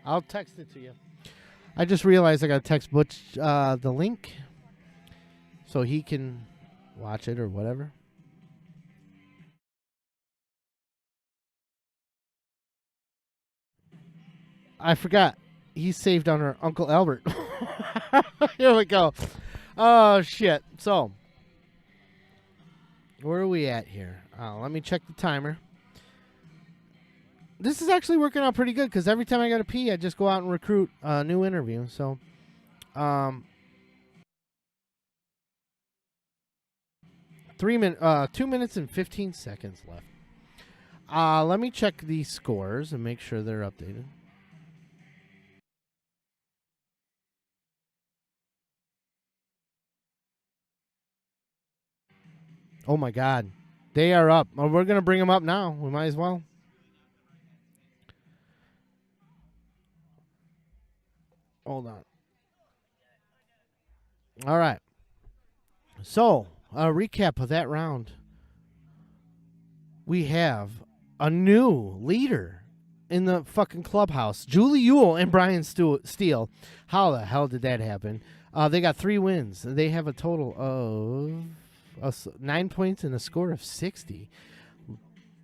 I'll text it to you. I just realized I got to text Butch the link so he can watch it or whatever. I forgot. He's saved under Uncle Albert. Here we go. Oh, shit. So, where are we at here? Let me check the timer. This is actually working out pretty good because every time I got to pee, I just go out and recruit a new interview. So, 2 minutes and 15 seconds left. Let me check the scores and make sure they're updated. Oh my God, they are up. Oh, we're gonna bring them up now. We might as well. Hold on. All right. So, a recap of that round. We have a new leader in the fucking clubhouse. Julie Ewell and Brian Steele. How the hell did that happen? They got 3 wins. They have a total of 9 points and a score of 60.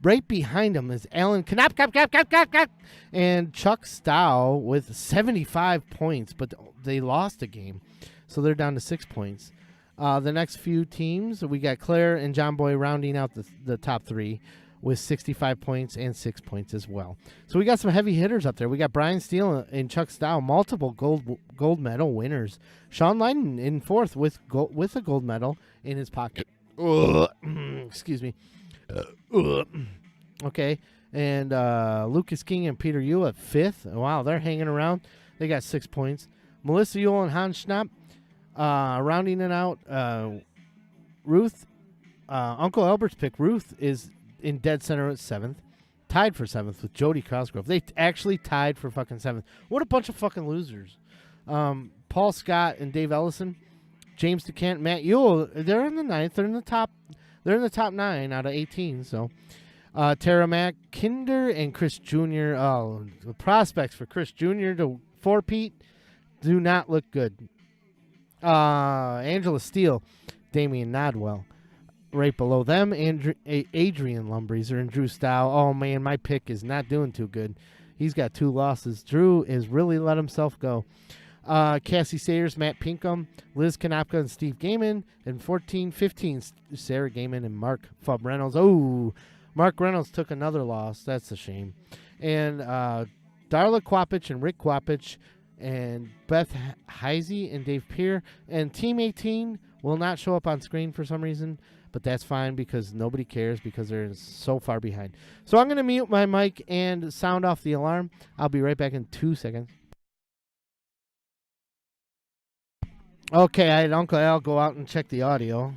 Right behind them is Alan Knop, and Chuck Stow with 75 points, but they lost a game, so they're down to 6 points. The next few teams, we got Claire and John Boy rounding out the top 3 with 65 points and 6 points as well. So we got some heavy hitters up there. We got Brian Steele and Chuck Stow, multiple gold medal winners. Sean Lydon in 4th with a gold medal in his pocket. Excuse me. Okay. And Lucas King and Peter Ewell at 5th. Wow, they're hanging around. They got 6 points. Melissa Ewell and Hans Schnapp rounding it out. Ruth, Uncle Albert's pick, Ruth is in dead center at 7th. Tied for 7th with Jody Cosgrove. They actually tied for fucking 7th. What a bunch of fucking losers. Paul Scott and Dave Ellison. James DeCant, Matt Ewell, they're in the 9th. They're in the top 9 out of 18. So Tara Mack, Kinder, and Chris Jr. Oh, the prospects for Chris Jr. to 4-peat do not look good. Angela Steele, Damian Nodwell. Right below them, Adrian Lumbreezer and Drew Stow. Oh, man, my pick is not doing too good. He's got 2 losses. Drew has really let himself go. Cassie Sayers, Matt Pinkham, Liz Konopka, and Steve Gaiman. And 14-15, Sarah Gaiman and Mark Fub Reynolds. Oh, Mark Reynolds took another loss. That's a shame. And Darla Quapich and Rick Quapich and Beth Heisey and Dave Peer. And Team 18 will not show up on screen for some reason, but that's fine because nobody cares because they're so far behind. So I'm going to mute my mic and sound off the alarm. I'll be right back in 2 seconds. Okay, I had Uncle Al go out and check the audio.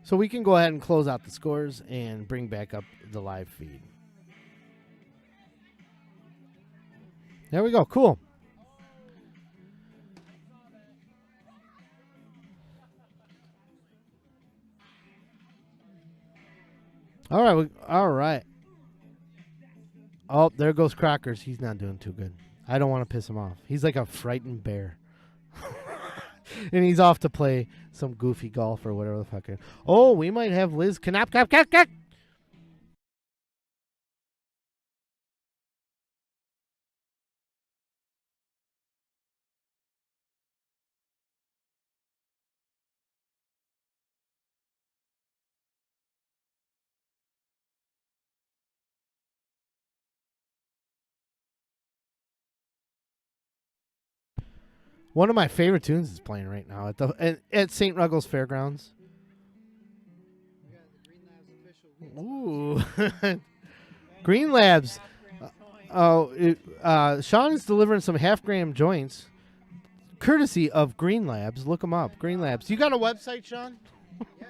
So we can go ahead and close out the scores and bring back up the live feed. There we go. Cool. All right. All right. Oh, there goes Crockers. He's not doing too good. I don't want to piss him off. He's like a frightened bear. And he's off to play some goofy golf or whatever the fuck. Oh, we might have Liz Knop. One of my favorite tunes is playing right now at St. Ruggles Fairgrounds. Ooh, Green Labs. Sean is delivering some half-gram joints, courtesy of Green Labs. Look them up, Green Labs. You got a website, Sean? Yeah,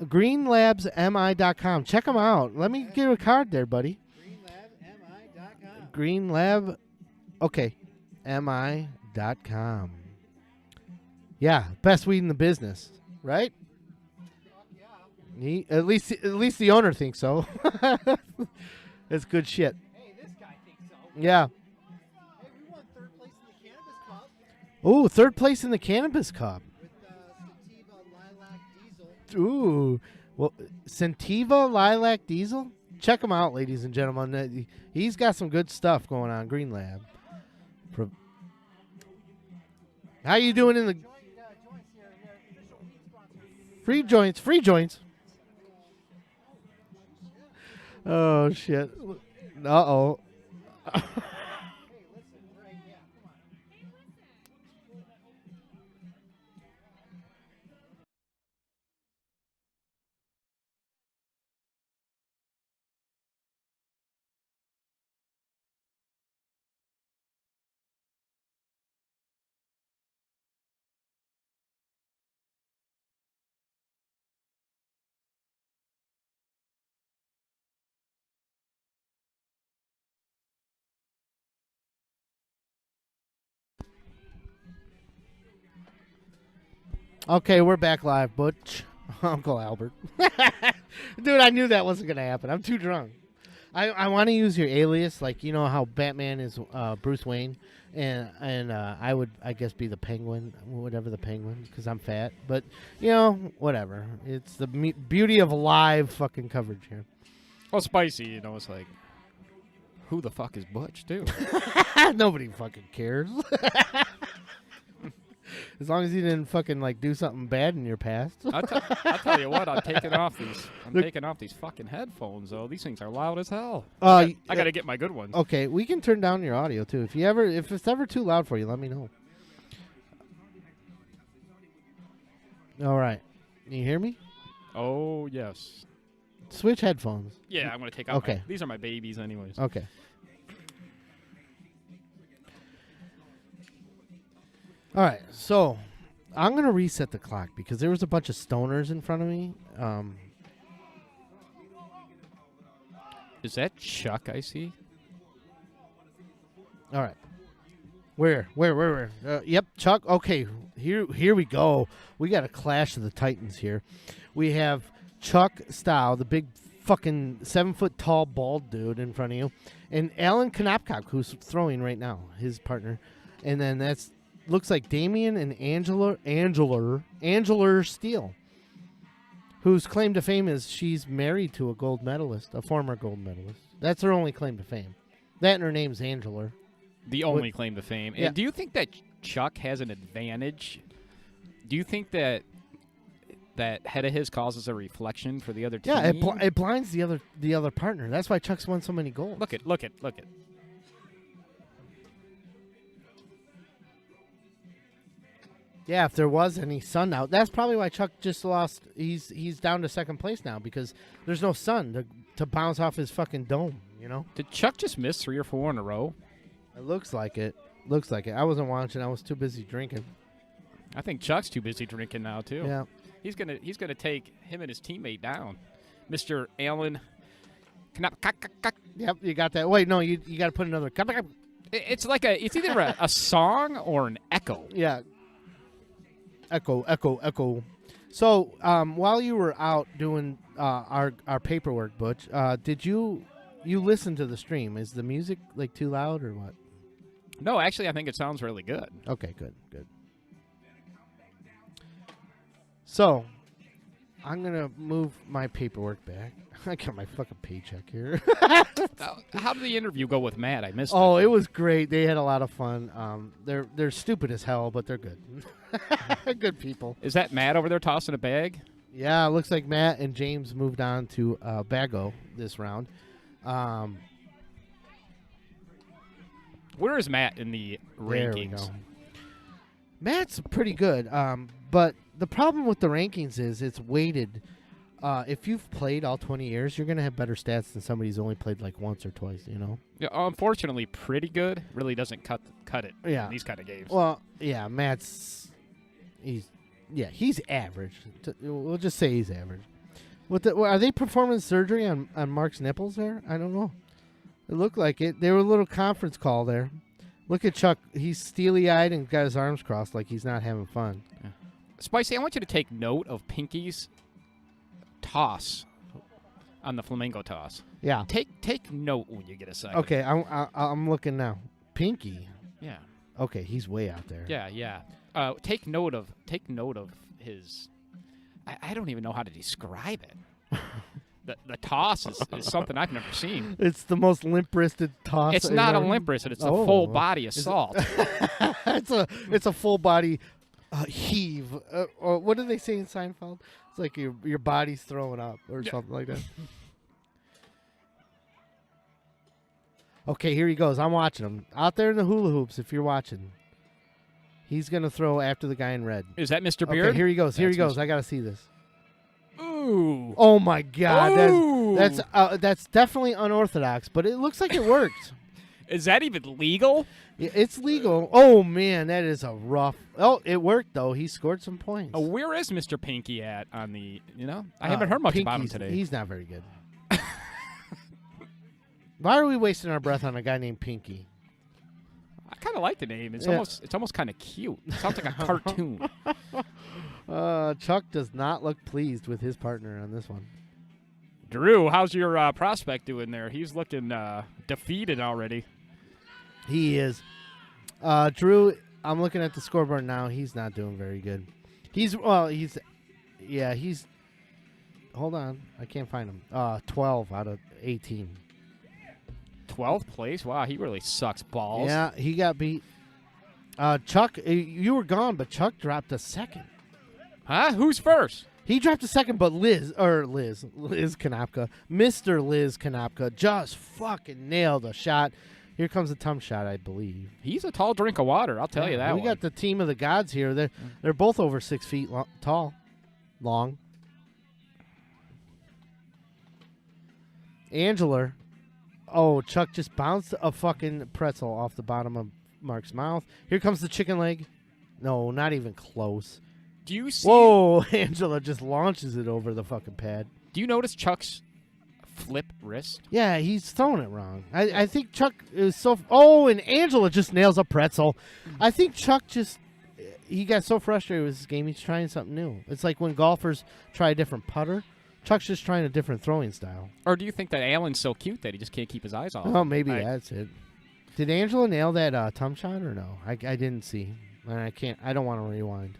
greenlabsmi.com. greenlabsmi.com. Check them out. Let me get a card there, buddy. greenlabsmi.com. Greenlab. Okay. mi.com. Yeah, best weed in the business, right? At least the owner thinks so. It's good shit. Hey, this guy thinks so. Yeah. Hey, we won 3rd place in the Cannabis Cup Ooh, 3rd place in the Cannabis Cup. with Sativa Lilac Diesel. Ooh, well, Sativa Lilac Diesel. Check him out, ladies and gentlemen. He's got some good stuff going on. Green Lab. How you doing in the Joints here. Official weed sponsor. free joints? Free joints. Oh shit. Uh-oh. Hey, listen, right? Yeah, come on. Okay, we're back live, Butch. Uncle Albert. Dude, I knew that wasn't going to happen. I'm too drunk. I want to use your alias, like, you know how Batman is Bruce Wayne, and I would, I guess, be the Penguin, whatever the Penguin, because I'm fat. But, you know, whatever. It's the beauty of live fucking coverage here. Well, Spicy, you know, it's like, who the fuck is Butch, too? Nobody fucking cares. As long as you didn't fucking like do something bad in your past. I'll tell you what, I'm taking off these fucking headphones, though. These things are loud as hell. I got to get my good ones. Okay, we can turn down your audio too. If it's ever too loud for you, let me know. All right, you hear me? Oh, yes. Switch headphones. Yeah, I'm going to take out Okay. these are my babies anyways. Okay. All right, so I'm going to reset the clock because there was a bunch of stoners in front of me. Is that Chuck I see? All right. Where? Yep, Chuck. Okay, here we go. We got a clash of the titans here. We have Chuck Style, the big fucking 7-foot tall bald dude in front of you, and Alan Knopkop, who's throwing right now, his partner, and then that's looks like Damien and Angela Steele, whose claim to fame is she's married to a gold medalist, a former gold medalist. That's her only claim to fame. That and her name's Angela. The only claim to fame. Yeah. And do you think that Chuck has an advantage? Do you think that head of his causes a reflection for the other team? Yeah, it blinds the other partner. That's why Chuck's won so many goals. Look it. Yeah, if there was any sun out, that's probably why Chuck just lost. He's down to second place now because there's no sun to bounce off his fucking dome. You know. Did Chuck just miss 3 or 4 in a row? It looks like it. I wasn't watching. I was too busy drinking. I think Chuck's too busy drinking now too. Yeah. He's gonna take him and his teammate down, Mr. Allen. Yep, you got that. Wait, no, you got to put another. It's like it's either a song or an echo. Yeah. Echo. So, while you were out doing our paperwork, Butch, did you listen to the stream? Is the music like too loud or what? No, actually, I think it sounds really good. Okay, good. So, I'm gonna move my paperwork back. I got my fucking paycheck here. How did the interview go with Matt? I missed it. Oh, it was great. They had a lot of fun. They're stupid as hell, but they're good. Good people. Is that Matt over there tossing a bag? Yeah, it looks like Matt and James moved on to Bago this round. Where is Matt in the rankings? There we go. Matt's pretty good, but the problem with the rankings is it's weighted. If you've played all 20 years, you're going to have better stats than somebody who's only played like once or twice, you know? Yeah, unfortunately, pretty good really doesn't cut it Yeah. in these kind of games. Well, yeah, he's average. We'll just say he's average. Are they performing surgery on Mark's nipples there? I don't know. It looked like it. They were a little conference call there. Look at Chuck. He's steely-eyed and got his arms crossed like he's not having fun. Spicy, I want you to take note of Pinky's toss on the flamingo toss. Yeah. Take note when you get a second. Okay, I'm looking now. Pinky. Yeah. Okay, he's way out there. Yeah. Take note of his. I don't even know how to describe it. The toss is something I've never seen. It's the most limp-wristed toss. It's not a limp wristed. It's a full body assault. it's a full body heave. Or what do they say in Seinfeld? It's like your body's throwing up or something like that. Okay, here he goes. I'm watching him out there in the hula hoops. If you're watching, he's gonna throw after the guy in red. Is that Mr. Beard? Okay, here he goes. Here he That's goes. I gotta see this. Ooh. Oh my God, Ooh. that's definitely unorthodox, but it looks like it worked. Is that even legal? Yeah, it's legal. Oh man, that is a rough. Oh, it worked though. He scored some points. Oh, where is Mr. Pinky at on the? I haven't heard much about him today. He's not very good. Why are we wasting our breath on a guy named Pinky? I kind of like the name. It's Yeah. almost kind of cute. It sounds like a cartoon. Chuck does not look pleased with his partner on this one. Drew, how's your prospect doing there? He's looking defeated already. He is. Drew, I'm looking at the scoreboard now. He's not doing very good. He's. Hold on. I can't find him. 12 out of 18. 12th place? Wow, he really sucks balls. Yeah, he got beat. Chuck, you were gone, but Chuck dropped a second. Huh? Who's first? He dropped a second, but Liz Konopka, Mr. Liz Konopka just fucking nailed a shot. Here comes a Tum shot, I believe. He's a tall drink of water, I'll tell you that We got the team of the gods here. They're both over 6 feet long. Angela. Oh, Chuck just bounced a fucking pretzel off the bottom of Mark's mouth. Here comes the chicken leg. No, not even close. Do you see? Whoa, Angela just launches it over the fucking pad. Do you notice Chuck's flip wrist? Yeah, he's throwing it wrong. I think Chuck is so... Oh, and Angela just nails a pretzel. I think Chuck he got so frustrated with this game, he's trying something new. It's like when golfers try a different putter. Chuck's just trying a different throwing style. Or do you think that Alan's so cute that he just can't keep his eyes off? Oh, maybe that's it. Did Angela nail that Tum shot or no? I didn't see. And I don't want to rewind.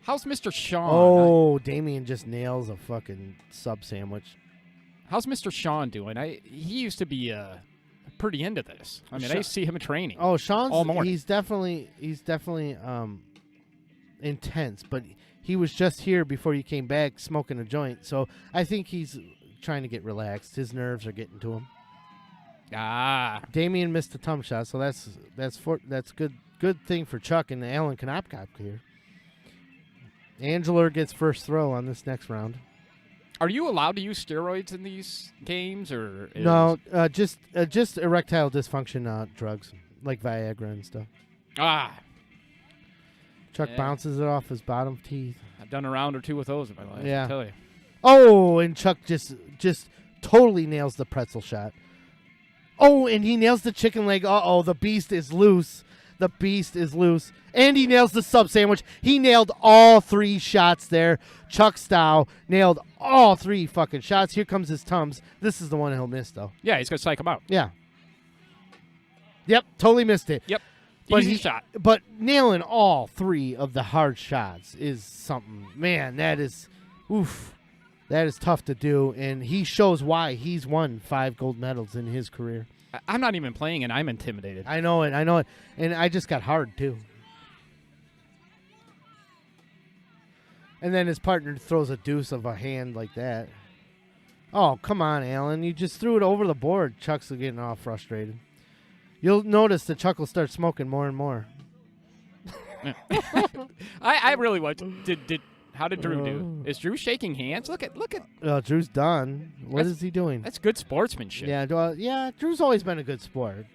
How's Mr. Sean? Oh, Damien just nails a fucking sub sandwich. How's Mr. Sean doing? He used to be pretty into this. I mean, I used to see him in training. Oh, Sean's all morning. He's definitely intense, but he was just here before you came back smoking a joint. So I think he's trying to get relaxed. His nerves are getting to him. Ah, Damien missed a Tum shot, so that's good thing for Chuck and Alan Konopka here. Angela gets first throw on this next round. are you allowed to use steroids in these games, or No, just erectile dysfunction drugs like Viagra and stuff. Ah, Chuck Yeah. bounces it off his bottom teeth. I've done a round or two with those in my life. Yeah. I tell you. Oh, and Chuck just totally nails the pretzel shot. Oh, and he nails the chicken leg. Uh-oh, the beast is loose. The beast is loose. And he nails the sub sandwich. He nailed all three shots there. Chuck style nailed all three fucking shots. Here comes his Tums. This is the one he'll miss, though. Yeah, he's gonna psych him out. Yeah. Yep, totally missed it. Yep. But Easy shot. But nailing all three of the hard shots is something. Man, that is tough to do, and he shows why he's won 5 gold medals in his career. I'm not even playing, and I'm intimidated. I know it, and I just got hard too. And then his partner throws a deuce of a hand like that. Oh, come on, Alan. You just threw it over the board. Chuck's getting all frustrated. You'll notice that Chuck will start smoking more and more. I really want. How did Drew do? Is Drew shaking hands? Look at. Drew's done. What is he doing? That's good sportsmanship. Yeah. Drew's always been a good sport.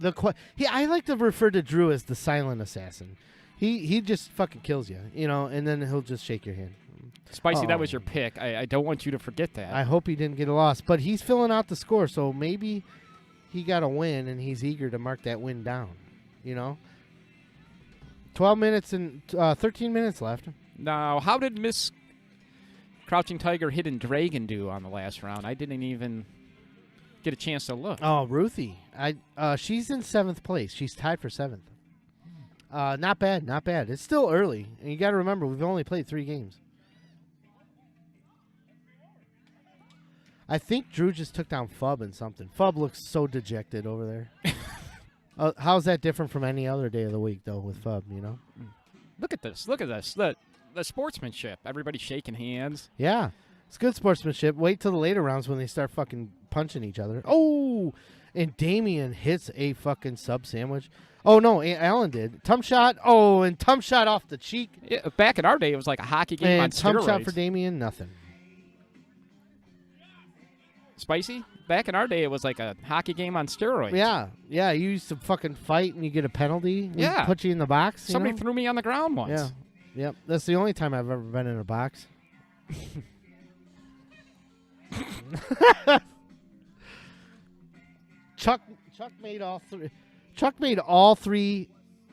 I like to refer to Drew as the silent assassin. He just fucking kills you, and then he'll just shake your hand. Spicy, that Oh. was your pick. I don't want you to forget that. I hope he didn't get a loss, but he's filling out the score, so maybe he got a win, and he's eager to mark that win down. 12 minutes and 13 minutes left. Now, how did Miss Crouching Tiger, Hidden Dragon do on the last round? I didn't even get a chance to look. Oh, Ruthie. She's in 7th place. She's tied for 7th. Not bad, not bad. It's still early, and you got to remember we've only played 3 games. I think Drew just took down Fub in something. Fub looks so dejected over there. How's that different from any other day of the week, though, with Fub? Look at this. Look at this. The sportsmanship. Everybody shaking hands. Yeah, it's good sportsmanship. Wait till the later rounds when they start fucking punching each other. Oh, and Damien hits a fucking sub sandwich. Oh, no, Allen did. Tum shot. Oh, and tum shot off the cheek. Yeah, back in our day, it was like a hockey game on And tum steroids. shot for Damien, nothing. Spicy? Back in our day, it was like a hockey game on steroids. Yeah, you used to fucking fight and you get a penalty. We Yeah. put you in the box. Somebody threw me on the ground once. Yeah. Yep. That's the only time I've ever been in a box. Chuck made all 3. Chuck made all 3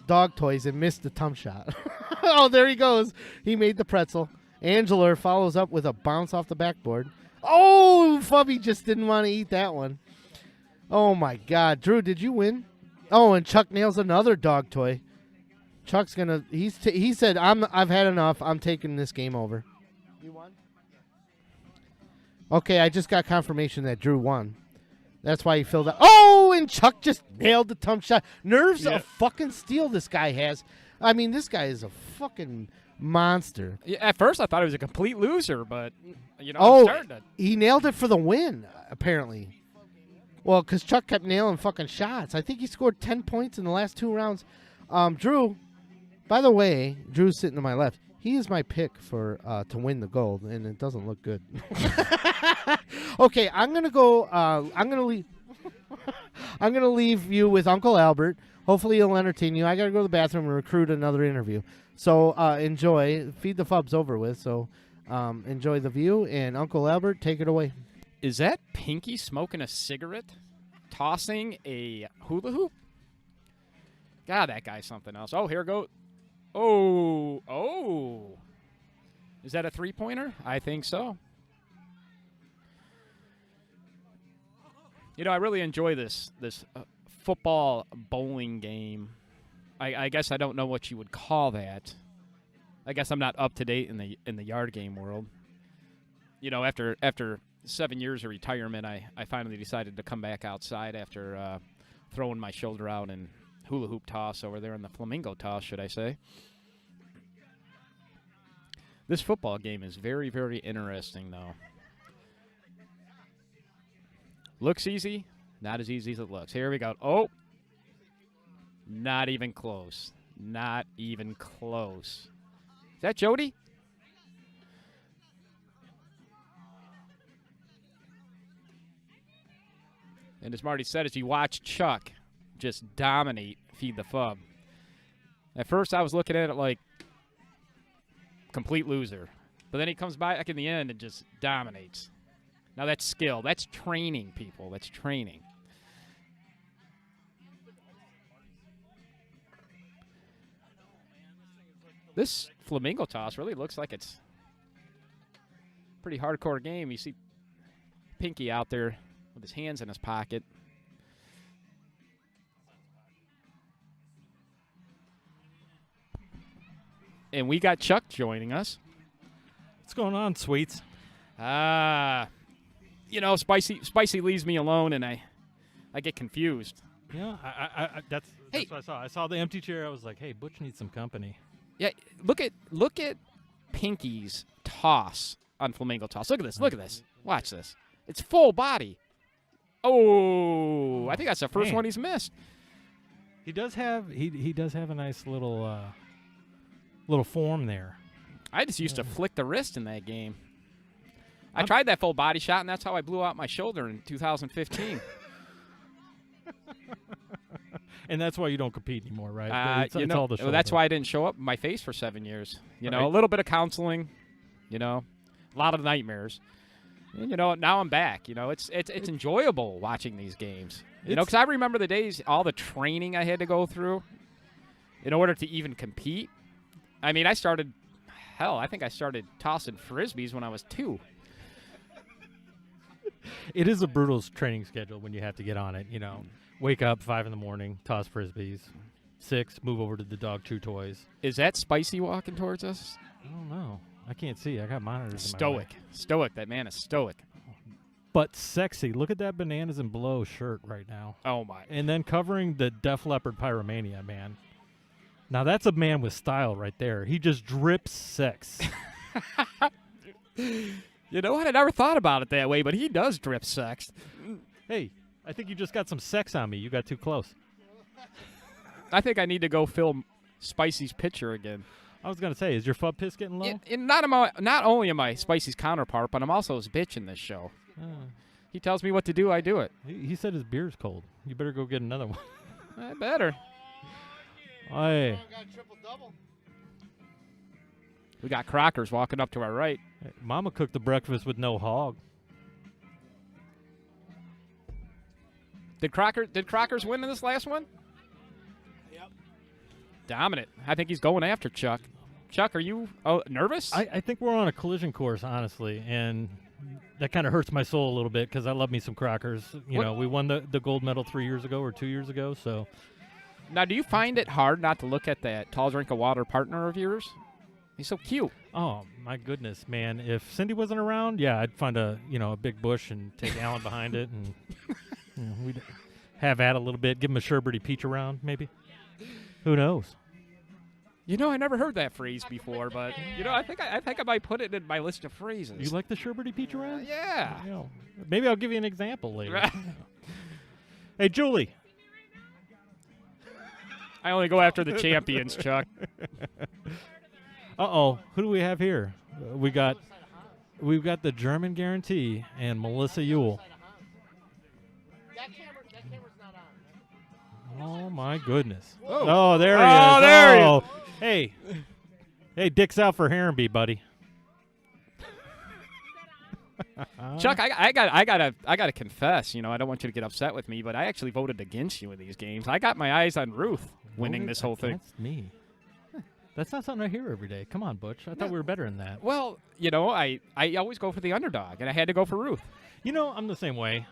dog toys and missed the tum shot. Oh, there he goes. He made the pretzel. Angela follows up with a bounce off the backboard. Oh, Fubby just didn't want to eat that one. Oh my God, Drew, did you win? Oh, and Chuck nails another dog toy. Chuck's gonna. He said, I've had enough. I'm taking this game over. You won. Okay, I just got confirmation that Drew won. That's why he filled out. Oh, and Chuck just nailed the tum shot. Nerves of fucking steel this guy has. I mean, this guy is a fucking monster. Yeah, at first, I thought he was a complete loser, but, I'm Oh, starting to. he nailed it for the win, apparently. Well, because Chuck kept nailing fucking shots. I think he scored 10 points in the last 2 rounds. Drew, by the way, Drew's sitting to my left. He is my pick for to win the gold, and it doesn't look good. Okay, I'm gonna go. I'm gonna leave. I'm gonna leave you with Uncle Albert. Hopefully, he'll entertain you. I gotta go to the bathroom and recruit another interview. So enjoy. Feed the Fub's over with. So enjoy the view, and Uncle Albert, take it away. Is that Pinky smoking a cigarette? Tossing a hula hoop? God, that guy's something else. Oh, here goes. Oh. Is that a 3-pointer? I think so. I really enjoy this football bowling game. I guess I don't know what you would call that. I guess I'm not up to date in the yard game world. After 7 years of retirement, I finally decided to come back outside after throwing my shoulder out and hula hoop toss over there in the flamingo toss, should I say. This football game is very, very interesting, though. Looks easy, not as easy as it looks. Here we go. Oh, not even close. Not even close. Is that Jody? And as Marty said, as you watch Chuck just dominate Feed the Fub. At first, I was looking at it like complete loser. But then he comes back in the end and just dominates. Now that's skill. That's training, people. That's training. This flamingo toss really looks like it's a pretty hardcore game. You see Pinky out there with his hands in his pocket. And we got Chuck joining us. What's going on, sweets? Spicy leaves me alone, and I get confused. Yeah, that's what I saw. I saw the empty chair. I was like, hey, Butch needs some company. Yeah, look at Pinky's toss on flamingo toss. Look at this. Look at this. Watch this. It's full body. Oh, I think that's the first one he's missed. He does have a nice little form there. I just used to flick the wrist in that game. I tried that full body shot, and that's how I blew out my shoulder in 2015. And that's why you don't compete anymore, right? It's all the shoulder. That's why I didn't show up in my face for 7 years. A little bit of counseling, a lot of nightmares. And, now I'm back. It's enjoyable watching these games. Because I remember the days, all the training I had to go through in order to even compete. I mean, I think I started tossing Frisbees when I was 2. It is a brutal training schedule when you have to get on it. Wake up 5 in the morning, toss Frisbees. 6, move over to the dog chew toys. Is that Spicy walking towards us? I don't know. I can't see. I got monitors. Stoic. Stoic. That man is stoic. But sexy. Look at that Bananas and Blow shirt right now. Oh, my. And then covering the Def Leppard Pyromania, man. Now, that's a man with style right there. He just drips sex. You know what? I never thought about it that way, but he does drip sex. Hey, I think you just got some sex on me. You got too close. I think I need to go film Spicy's picture again. I was going to say, is your Fub piss getting low? Not only am I Spicy's counterpart, but I'm also his bitch in this show. He tells me what to do, I do it. He said his beer's cold. You better go get another one. I better. Hey. We got Crockers walking up to our right. Hey, Mama cooked the breakfast with no hog. Did Crockers win in this last one? Yep. Dominant. I think he's going after Chuck. Chuck, are you nervous? I think we're on a collision course, honestly, and that kind of hurts my soul a little bit because I love me some Crockers. We won the gold medal 3 years ago or 2 years ago. So now, do you find it hard not to look at that tall drink of water partner of yours? He's so cute. Oh my goodness, man! If Cindy wasn't around, yeah, I'd find a big bush and take Alan behind it, and we'd have at a little bit. Give him a Sherbety peach around, maybe. Who knows? I never heard that phrase before, but I think I might put it in my list of phrases. You like the Sherbety peach around? Yeah. Maybe I'll give you an example later. Hey, Julie. I only go after the champions, Chuck. Uh-oh. Who do we have here? We've got the German guarantee and Melissa Ewell. That camera's not on. Oh, my goodness. Whoa. Oh, there he is. Oh, there he is. Hey. Hey, Dick's out for Herrenby, buddy. Chuck, I gotta confess. I don't want you to get upset with me, but I actually voted against you in these games. I got my eyes on Ruth winning this whole thing. That's me. That's not something I hear every day. Come on, Butch. I thought we were better than that. Well, I always go for the underdog, and I had to go for Ruth. I'm the same way.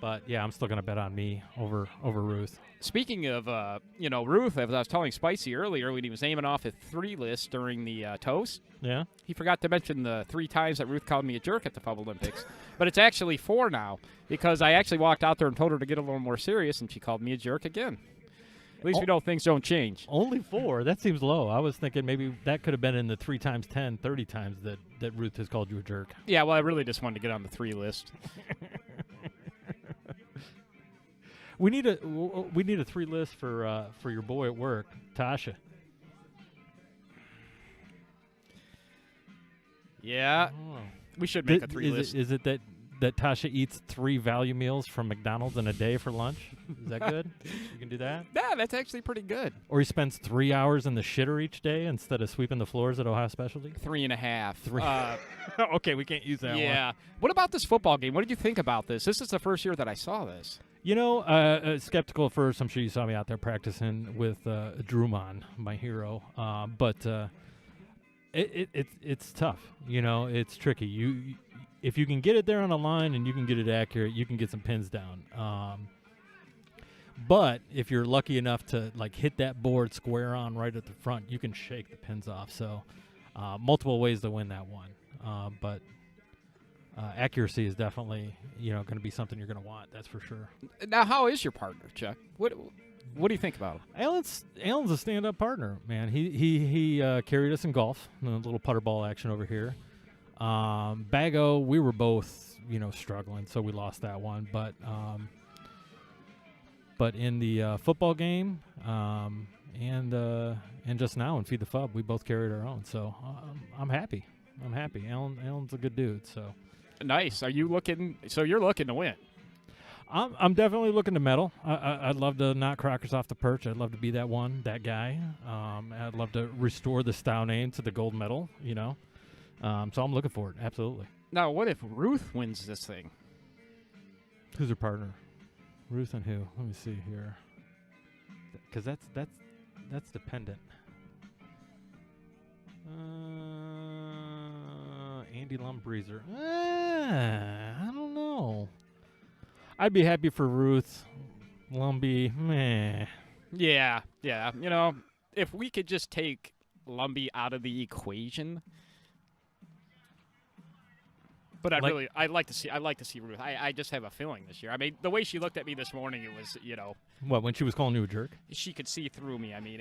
But, yeah, I'm still going to bet on me over Ruth. Speaking of, Ruth, as I was telling Spicy earlier, when he was naming off his 3 list during the toast, yeah, he forgot to mention the 3 times that Ruth called me a jerk at the Fub Olympics. But it's actually 4 now, because I actually walked out there and told her to get a little more serious, and she called me a jerk again. At least we know things don't change. Only 4? That seems low. I was thinking maybe that could have been in the 3 times 10, 30 times that Ruth has called you a jerk. Yeah, well, I really just wanted to get on the 3 list. We need a 3 list for your boy at work, Tasha. Yeah, we should make a 3 list. Is it that Tasha eats 3 value meals from McDonald's in a day for lunch? Is that good? You can do that? Yeah, that's actually pretty good. Or he spends 3 hours in the shitter each day instead of sweeping the floors at Ohio Specialty? 3.5. 3. Okay, we can't use that one. Yeah. What about this football game? What did you think about this? This is the first year that I saw this. Skeptical at first. I'm sure you saw me out there practicing with Drumon, my hero. But it's tough. It's tricky. If you can get it there on a line and you can get it accurate, you can get some pins down. But if you're lucky enough to hit that board square on right at the front, you can shake the pins off. So multiple ways to win that one. But accuracy is definitely going to be something you're going to want. That's for sure. Now, how is your partner, Chuck? What do you think about him? Alan's a stand-up partner, man. He carried us in golf, a little putter ball action over here. Bago, we were both struggling, so we lost that one. But in the football game, and just now in Feed the Fub, we both carried our own. So I'm happy. Alan's a good dude. So nice. Are you looking? So you're looking to win. I'm definitely looking to medal. I'd love to knock Crockers off the perch. I'd love to be that guy. I'd love to restore the style name to the gold medal. So I'm looking for it. Absolutely. Now, what if Ruth wins this thing? Who's her partner? Ruth and who? Let me see here. Because that's dependent. Andy Lumbreezer. I don't know. I'd be happy for Ruth. Lumbee, meh. Yeah. You know, if we could just take Lumbee out of the equation. But I'd like to see Ruth. I just have a feeling this year. I mean, the way she looked at me this morning, it was, you know. What, when she was calling you a jerk? She could see through me. I mean,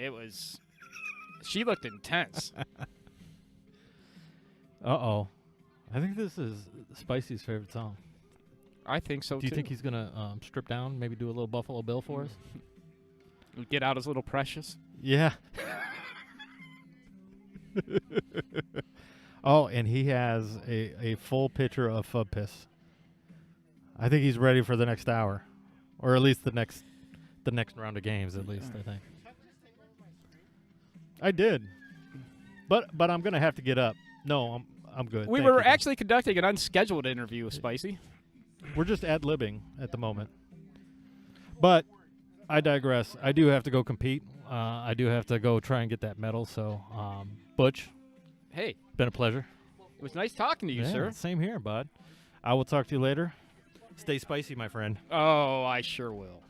she looked intense. Uh-oh. I think this is Spicy's favorite song. I think so, Do you think he's going to strip down, maybe do a little Buffalo Bill for us? Get out his little precious? Yeah. Oh, and he has a full pitcher of Fub piss. I think he's ready for the next hour. Or at least the next round of games, at least, I think. I did. But I'm going to have to get up. No, I'm good. We Thank were you. actually conducting an unscheduled interview with Spicy. We're just ad-libbing at the moment. But I digress. I do have to go compete. I do have to go try and get that medal. So, Butch, Hey, been a pleasure. it was nice talking to you, sir. Same here, bud. I will talk to you later. Stay spicy, my friend. Oh, I sure will.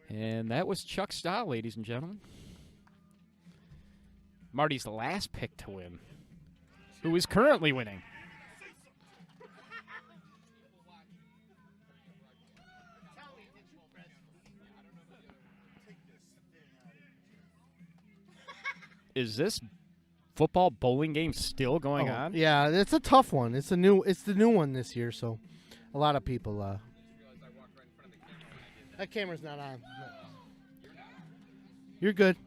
And that was Chuck Stahl, ladies and gentlemen. Marty's last pick to win, who is currently winning. Is this football bowling game still going on? Yeah, it's a tough one. It's the new one this year, so a lot of people. That camera's not on. You're good.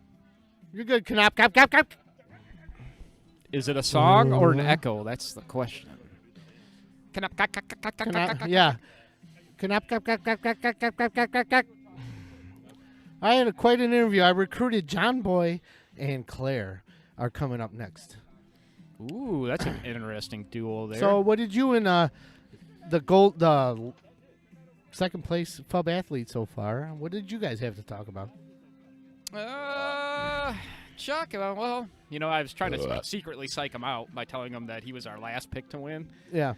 You're good. Knop, cop, cop, cop. Is it a song or an echo? That's the question. Yeah. Knop, cop, cop, cop, cop, cop, cop, cop, cop, cop. I had quite an interview. I recruited John Boy and Claire are coming up next. Ooh, that's an interesting duo there. So, what did you and the second place Fub athlete so far? What did you guys have to talk about? Chuck, well, you know, I was trying to secretly psych him out by telling him that he was our last pick to win. Yeah.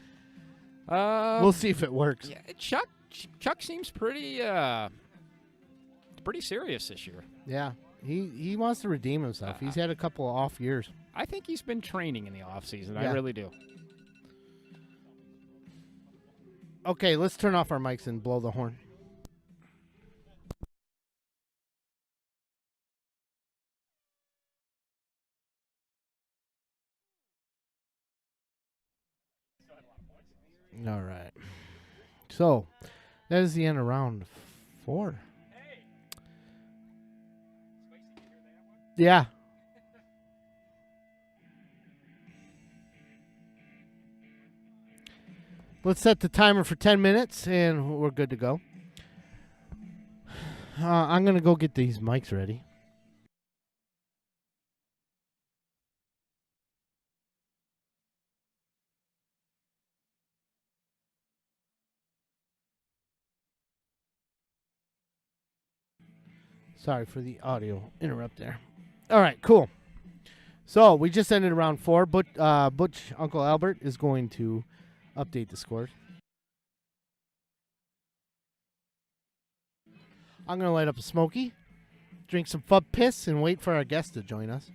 We'll see if it works. Yeah, Chuck seems pretty serious this year. Yeah. He wants to redeem himself. He's had a couple of off years. I think he's been training in the off season. Yeah. I really do. Okay, let's turn off our mics and blow the horn. All right. So, that is the end of round 4. Yeah. Let's set the timer for 10 minutes, and we're good to go. I'm going to go get these mics ready. Sorry for the audio interrupt there. All right, cool. So we just ended round 4. Butch Uncle Albert is going to update the scores. I'm going to light up a smoky, drink some Fub piss, and wait for our guest to join us.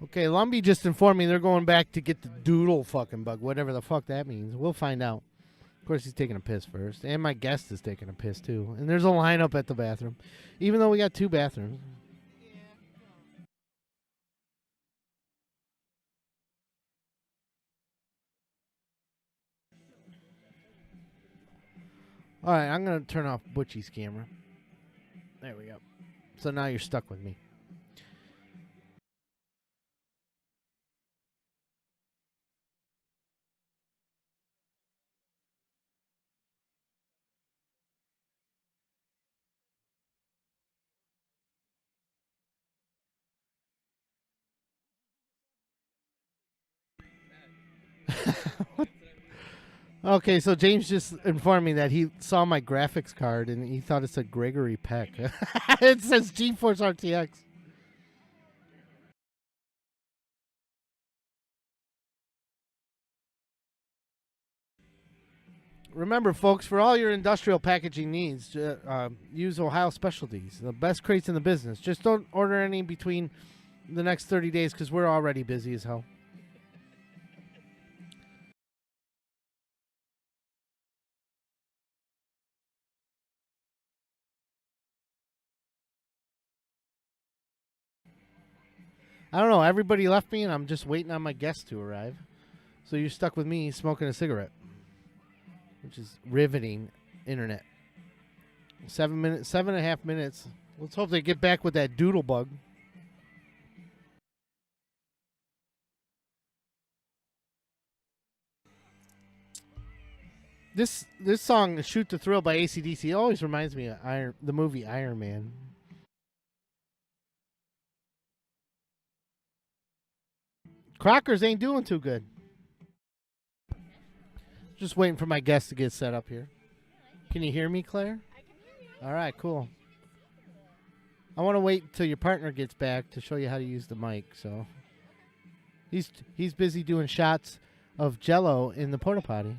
Okay, Lumbee just informed me they're going back to get the doodle fucking bug, whatever the fuck that means. We'll find out. Of course, he's taking a piss first, and my guest is taking a piss too. And there's a lineup at the bathroom, even though we got 2 bathrooms. All right, I'm gonna turn off Butchie's camera. There we go. So now you're stuck with me. Okay, so James just informed me that he saw my graphics card and he thought it said Gregory Peck. It says GeForce RTX. Remember, folks, for all your industrial packaging needs, use Ohio Specialties, the best crates in the business. Just don't order any between the next 30 days because we're already busy as hell. I don't know. Everybody left me, and I'm just waiting on my guest to arrive. So you're stuck with me smoking a cigarette, which is riveting internet. 7.5 minutes. Let's hope they get back with that doodle bug. This song, "Shoot to Thrill" by AC/DC, always reminds me of the movie Iron Man. Crockers ain't doing too good. Just waiting for my guest to get set up here. Can you hear me, Claire? I can hear you. All right, cool. I want to wait until your partner gets back to show you how to use the mic. So he's busy doing shots of Jello in the porta potty.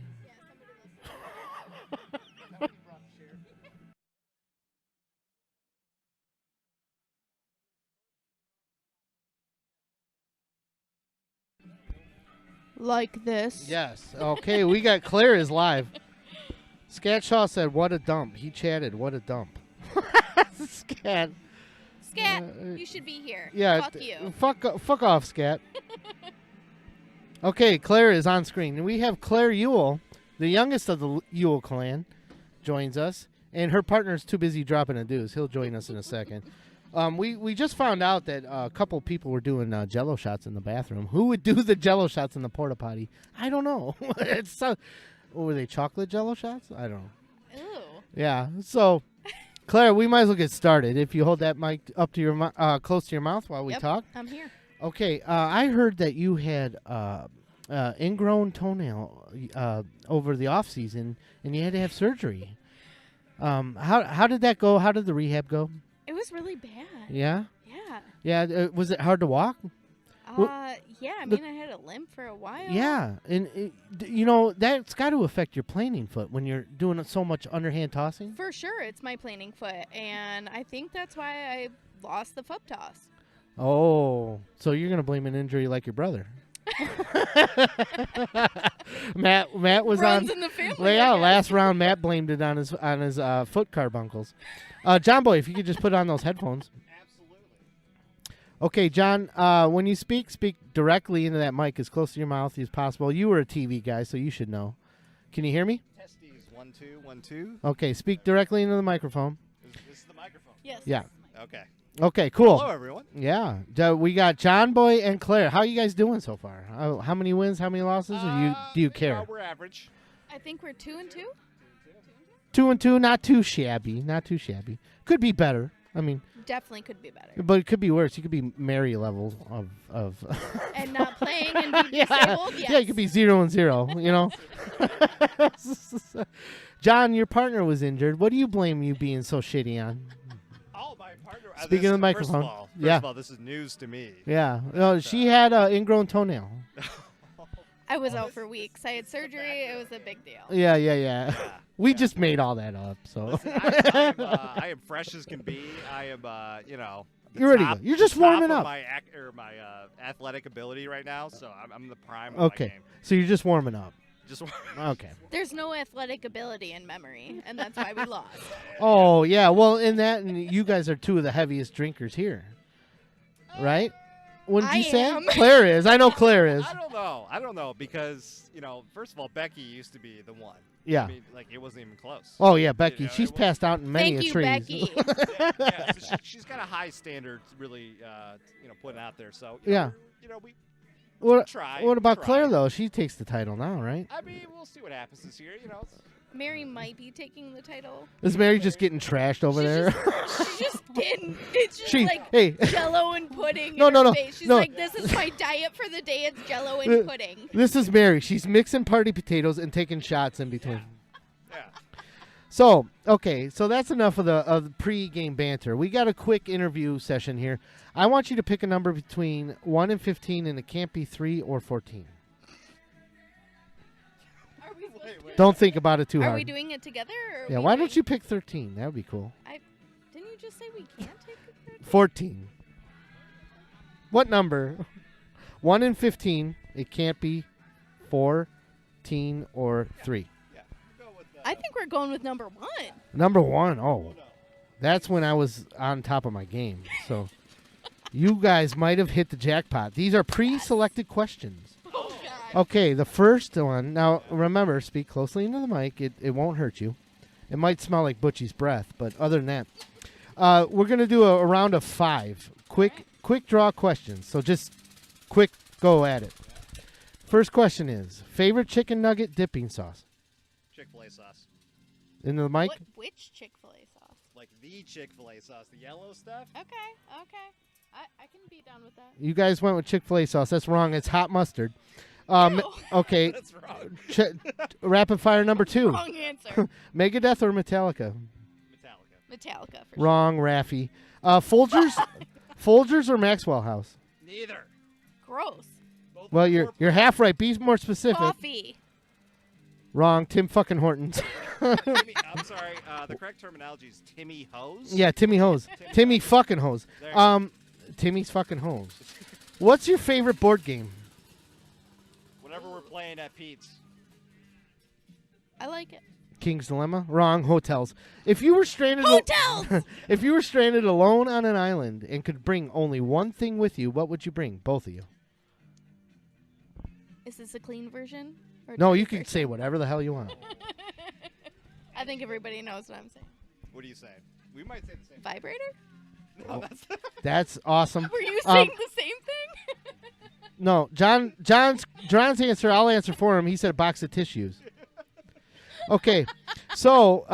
Like this. Yes. Okay, we got Claire is live. Scatshaw said, "What a dump." He chatted, "What a dump." Scat. Scat, you should be here. Yeah. Fuck you. Fuck off, Scat. Okay, Claire is on screen. And we have Claire Ewell, the youngest of the Ewell clan, joins us. And her partner's too busy dropping a deuce. He'll join us in a second. We just found out that a couple people were doing Jello shots in the bathroom. Who would do the Jello shots in the porta potty? I don't know. What were they, chocolate Jello shots? I don't know. Ooh. Yeah. So, Claire, we might as well get started. If you hold that mic up to your close to your mouth while we Yep, talk. I'm here. Okay. I heard that you had ingrown toenail over the off season, and you had to have surgery. How did that go? How did the rehab go? It was really bad. Yeah. Yeah. Yeah. Was it hard to walk? Yeah. I mean, I had a limp for a while. Yeah, and that's got to affect your planing foot when you're doing so much underhand tossing. For sure, it's my planing foot, and I think that's why I lost the Fub toss. Oh, so you're gonna blame an injury like your brother? Matt was Runs on. in the family. Well, yeah, last round Matt blamed it on his foot carbuncles. John Boy, if you could just put on those headphones. Okay, John, when you speak directly into that mic as close to your mouth as possible. You were a TV guy, so you should know. Can you hear me? Testes, 1 2 1 2. Okay, speak directly into the microphone. This is the microphone. Yes. Yeah. Okay. Okay, cool. Hello, everyone. Yeah. We got John Boy and Claire. How are you guys doing so far? How many wins, how many losses, or do you care? We're average. I think we're 2-2. 2-2, not too shabby. Not too shabby. Could be better. I mean, Definitely could be better. but it could be worse. You could be Mary level of And not playing and be yeah. disabled. Yes. Yeah, you could be 0-0, you know. John, your partner was injured. What do you blame you being so shitty on? Oh, my partner. Speaking of the microphone. First of all, this is news to me. Yeah. No, she had an ingrown toenail. I was out for weeks. I had surgery. It was a big deal. Yeah. We just made all that up. So Listen, I am fresh as can be. I am, You're ready to top- go. You're just the top warming of up. My athletic ability right now, so I'm the prime of Okay. my game. So you're just warming up. Just Okay. There's no athletic ability in memory, and that's why we lost. Oh, yeah. Well, in that, and you guys are two of the heaviest drinkers here. Right? What did I you say? am. Claire is. I know Claire is. I don't know because first of all, Becky used to be the one. Yeah. I mean, like it wasn't even close. Oh, yeah, Becky. You know, She's it passed out in many Thank a you, trees. Becky. yeah, so she's got a high standard, really, putting out there. So Yeah. We What, try. what about try. Claire, though? She takes the title now, right? I mean, we'll see what happens this year. Mary might be taking the title. Is Mary just getting trashed over there? She's just getting. It's just She- like hey. Jello and pudding. No, in no, her no, face. She's no. like, this is my diet for the day. It's Jello and pudding. This is Mary. She's mixing party potatoes and taking shots in between. Yeah. So, okay, so that's enough of the pre-game banter. We got a quick interview session here. I want you to pick a number between 1 and 15, and it can't be 3 or 14. Are we, supposed to- Don't think about it too are hard. we doing it together? Or are Yeah, we why doing- don't you pick 13? That would be cool. Didn't you just say we can't take the 13? 14. What number? 1 and 15, it can't be 14 or 3. Yeah. Go with I think we're going with number 1. Number 1, oh. That's when I was on top of my game. So you guys might have hit the jackpot. These are pre-selected questions. Oh, God. Okay, the first one. Now, remember, speak closely into the mic. It won't hurt you. It might smell like Butchie's breath, but other than that, we're going to do a round of 5. Quick draw questions. So just quick go at it. First question is, favorite chicken nugget dipping sauce? Chick-fil-A sauce. Into the mic? Which Chick-fil-A sauce? Like the Chick-fil-A sauce, the yellow stuff. Okay. I can be down with that. You guys went with Chick-fil-A sauce. That's wrong. It's hot mustard. Okay, That's wrong. rapid fire number 2. Wrong answer. Megadeth or Metallica? Metallica. Metallica for Wrong, Raffy. Folgers or Maxwell House? Neither. sure. Gross. Both Well, are you're half right. Be more specific. Coffee. Wrong. Tim fucking Hortons. Timmy, I'm sorry. The correct terminology is Timmy Hose. Yeah, Timmy Hose. Timmy fucking Hose. There. Timmy's fucking Hose. What's your favorite board game? Whenever we're playing at Pete's. I like it. King's Dilemma. Wrong. Hotels. If you were stranded. Hotels. If you were stranded alone on an island and could bring only one thing with you, what would you bring? Both of you. Is this a clean version? Or No, dirty you can version? say whatever the hell you want. I think everybody knows what I'm saying. What are you saying? We might say the same. Vibrator? No, that's That's awesome. Were you saying the same thing? No, John's answer. I'll answer for him. He said a box of tissues. Okay, so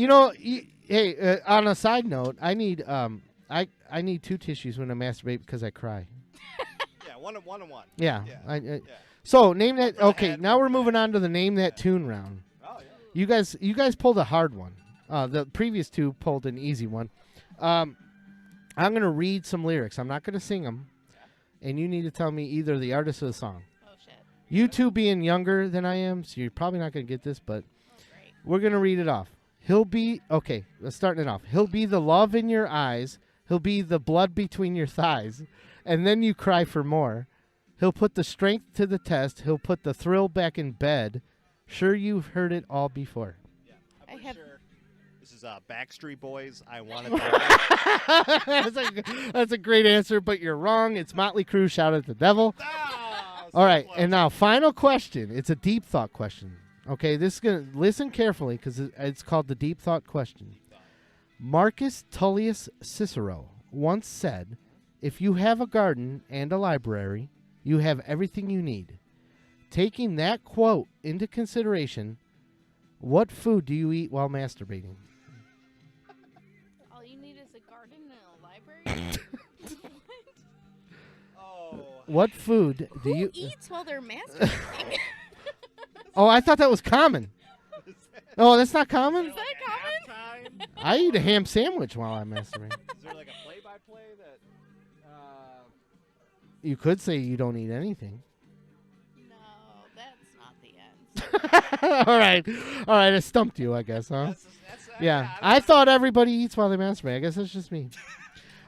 hey, on a side note, I need I need 2 tissues when I masturbate because I cry. yeah, one and one. Yeah. Yeah. So name that. For the Okay, head, now we're for the moving head. on to the name that tune round. Oh yeah. You guys pulled a hard one. The previous 2 pulled an easy one. I'm gonna read some lyrics. I'm not gonna sing them, and you need to tell me either the artist or the song. Oh, shit. You 2 being younger than I am, so you're probably not gonna get this, but Oh, great. we're gonna read it off. He'll be okay. Let's start it off. He'll be the love in your eyes. He'll be the blood between your thighs, and then you cry for more. He'll put the strength to the test. He'll put the thrill back in bed. Sure, you've heard it all before. Yeah. I'm I pretty have- sure this is Backstreet Boys. I want to. That's a great answer, but you're wrong. It's Motley Crue. Shout at the devil. All right, and now final question. It's a deep thought question. Okay, this is gonna listen carefully because it's called the deep thought question. Marcus Tullius Cicero once said, "If you have a garden and a library, you have everything you need." Taking that quote into consideration, what food do you eat while masturbating? All you need is a garden and a library? Oh. What food do Who you eats while they're masturbating? Oh, I thought that was common. Oh, that's not common? Is that common? Halftime? I eat a ham sandwich while I masturbate. Is there like a play-by-play that? You could say you don't eat anything. No, that's not the end. All right. I stumped you, I guess, huh? That's Yeah. I thought everybody eats while they masturbate. I guess that's just me.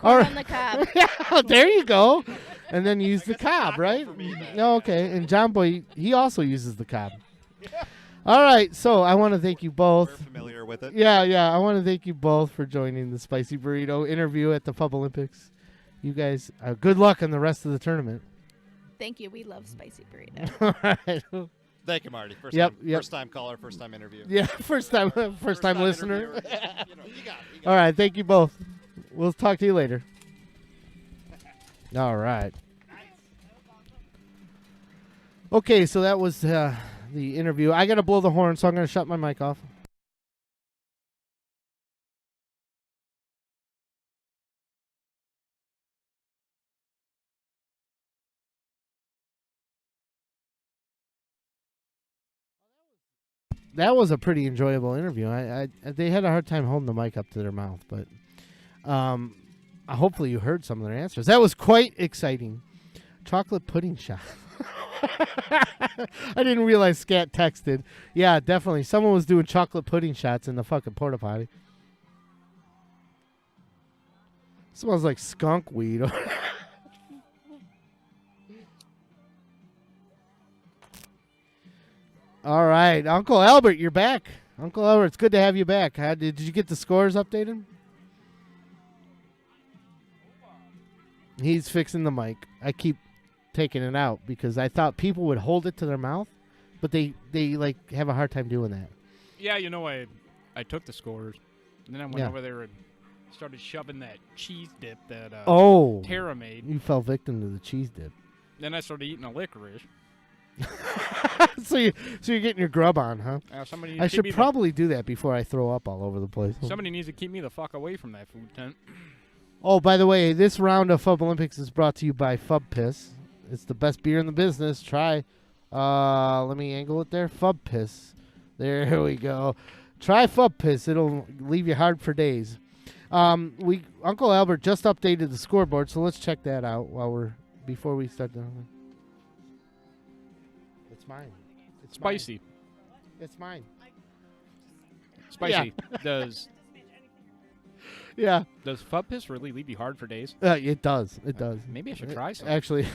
All Corn on the cob. Yeah, there you go. And then you use the guess it's cob, not right? for me then. No, okay. And John Boy, he also uses the cob. All right, so I want to thank you We're both. familiar with it. Yeah. I want to thank you both for joining the Spicy Burrito interview at the Fub Olympics. You guys, good luck on the rest of the tournament. Thank you. We love spicy burrito. All right. Thank you, Marty. First Yep, time, yep. first time caller, first time interview. Yeah, first time listener. interviewer. You know, you got it. All right, thank you both. We'll talk to you later. All right. Okay, so that was the interview. I got to blow the horn, so I'm going to shut my mic off. That was a pretty enjoyable interview. They had a hard time holding the mic up to their mouth, but hopefully you heard some of their answers. That was quite exciting. Chocolate pudding shot. I didn't realize Scat texted. Yeah, definitely. Someone was doing chocolate pudding shots in the fucking porta potty. Smells like skunk weed. All right, Uncle Albert, you're back. Uncle Albert, it's good to have you back. Did you get the scores updated? He's fixing the mic. I keep taking it out because I thought people would hold it to their mouth, but they like have a hard time doing that. Yeah, I took the scores, and then I went Yeah. over there and started shoving that cheese dip that Oh, Tara made. you fell victim to the cheese dip. Then I started eating a licorice. so you're getting your grub on, huh? Somebody needs I to keep should me probably do that before I throw up all over the place. somebody needs to keep me the fuck away from that food tent. Oh, by the way, this round of Fub Olympics is brought to you by Fub Piss. It's the best beer in the business. Try. Let me angle it there. Fub Piss. There we go. Try Fub Piss. It'll leave you hard for days. Uncle Albert just updated the scoreboard, so let's check that out before we start the. It's mine. It's Spicy. Mine. It's mine. Spicy. Does Yeah. Fub Piss really leave you hard for days? It does. It does. Maybe I should try some. Actually,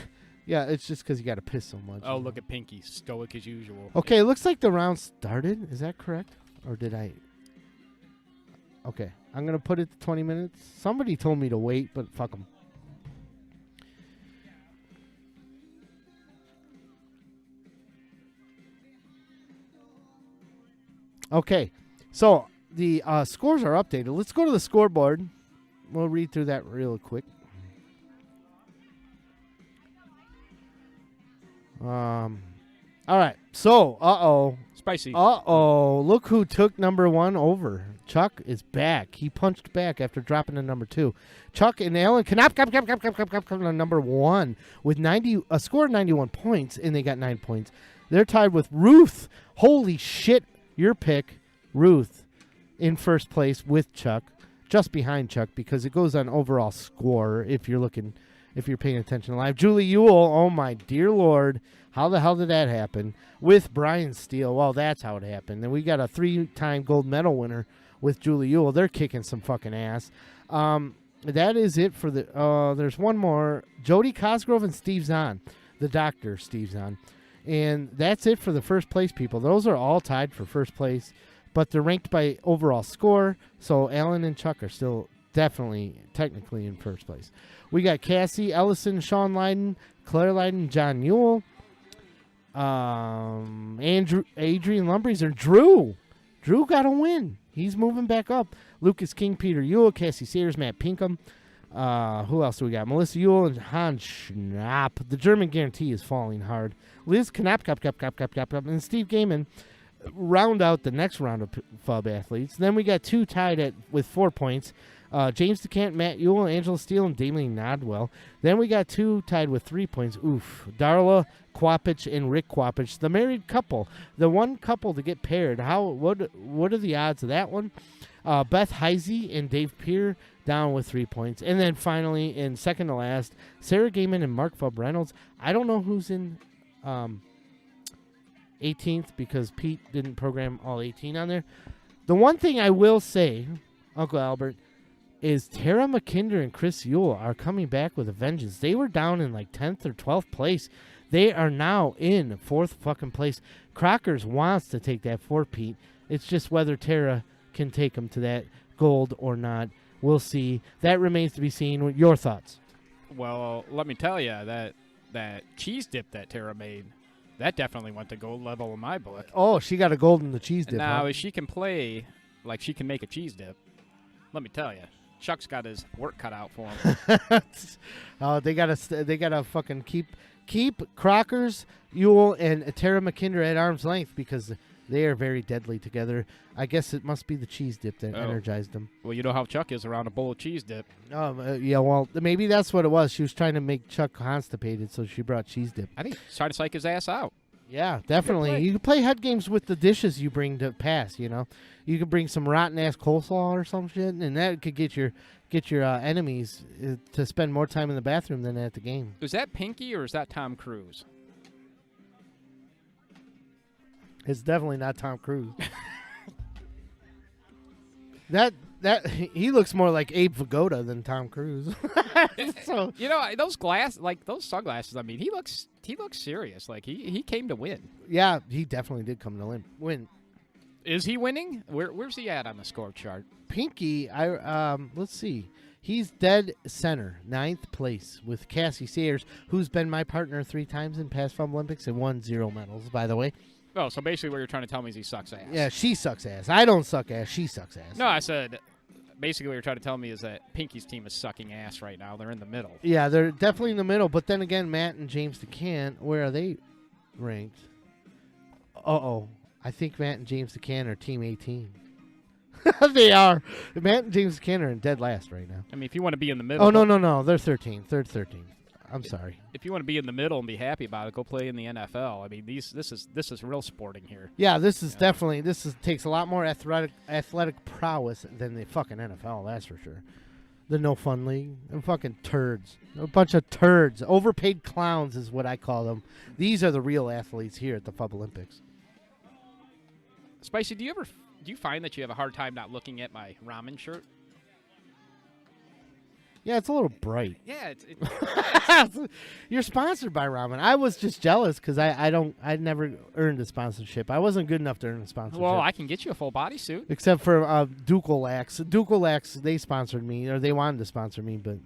yeah, it's just because you got to piss so much. Oh, look at Pinky. Stoic as usual. Okay, it looks like the round started. Is that correct? Or did I? Okay, I'm going to put it to 20 minutes. Somebody told me to wait, but fuck them. Okay, so the scores are updated. Let's go to the scoreboard. We'll read through that real quick. All right. So, Spicy. Look who took number one over. Chuck is back. He punched back after dropping to number two. Chuck and Alan come to number one with a score of 91 points, and they got 9 points. They're tied with Ruth. Holy shit. Your pick, Ruth, in first place with Chuck, just behind Chuck because it goes on overall score if you're paying attention live. Julie Ewell, oh my dear Lord, how the hell did that happen? With Brian Steele, well, that's how it happened. And we got a 3-time gold medal winner with Julie Ewell. They're kicking some fucking ass. That is it for the. There's one more. Jody Cosgrove and Steve Zahn, the doctor, Steve Zahn. And that's it for the first place people. Those are all tied for first place, but they're ranked by overall score. So Alan and Chuck are still definitely technically in first place. We got Cassie Ellison, Sean Lydon, Claire Lydon, John Newell, Adrian Lumbrizer, Drew. Drew got a win. He's moving back up. Lucas King, Peter Ewell, Cassie Sayers, Matt Pinkham. Who else do we got? Melissa Ewell and Hans Schnapp. The German guarantee is falling hard. Liz Knapp, and Steve Gaiman round out the next round of Fub athletes. Then we got two tied with 4 points. James DeCant, Matt Ewell, Angela Steele, and Damien Nodwell. Then we got two tied with 3 points. Oof. Darla Quapich and Rick Quapich, the married couple. The one couple to get paired. What are the odds of that one? Beth Heisey and Dave Peer down with 3 points. And then finally, in second to last, Sarah Gaiman and Mark Fub Reynolds. I don't know who's in 18th because Pete didn't program all 18 on there. The one thing I will say, Uncle Albert, is Tara McKinder and Chris Yule are coming back with a vengeance. They were down in like 10th or 12th place. They are now in 4th fucking place. Crockers wants to take that 4-peat. It's just whether Tara can take them to that gold or not. We'll see. That remains to be seen. Your thoughts? Well, let me tell you that cheese dip that Tara made, that definitely went to gold level in my book. Oh, she got a gold in the cheese dip. Now, huh? if she can play like she can make a cheese dip, let me tell you, Chuck's got his work cut out for him. They gotta fucking keep Crockers, Yule, and Tara McKinder at arm's length because they are very deadly together. I guess it must be the cheese dip that energized them. Well, you know how Chuck is around a bowl of cheese dip. Yeah, well, maybe that's what it was. She was trying to make Chuck constipated, so she brought cheese dip. I think he's trying to psych his ass out. Yeah, definitely. You can play head games with the dishes you bring to pass, you know. You could bring some rotten-ass coleslaw or some shit, and that could get your enemies to spend more time in the bathroom than at the game. Is that Pinky or is that Tom Cruise? It's definitely not Tom Cruise. that he looks more like Abe Vigoda than Tom Cruise. So you know, those sunglasses. I mean, he looks serious. Like he came to win. yeah, he definitely did come to win. Is he winning? Where's he at on the score chart? Pinky, let's see. He's dead center, 9th place with Cassie Sayers, who's been my partner 3 times in past Fub Olympics and won 0 medals, by the way. Oh, so basically what you're trying to tell me is he sucks ass. Yeah, she sucks ass. I don't suck ass. She sucks ass. No, I said basically what you're trying to tell me is that Pinky's team is sucking ass right now. They're in the middle. Yeah, they're definitely in the middle. But then again, Matt and James DeCan, where are they ranked? Uh-oh. I think Matt and James DeCan are Team 18. They are. Matt and James DeCan are in dead last right now. I mean, if you want to be in the middle. Oh, no. They're 13. They're 13. I'm sorry. If you want to be in the middle and be happy about it, go play in the NFL. I mean, this is real sporting here. Yeah, this is definitely takes a lot more athletic prowess than the fucking NFL. That's for sure. The no fun league, they're fucking turds, a bunch of turds, overpaid clowns is what I call them. These are the real athletes here at the Fub Olympics. Spicy, do you find that you have a hard time not looking at my ramen shirt? Yeah, it's a little bright. Yeah, it's You're sponsored by ramen. I was just jealous because I never earned a sponsorship. I wasn't good enough to earn a sponsorship. well, I can get you a full bodysuit. Except for Dukolax. Dukolax, they sponsored me, or they wanted to sponsor me, but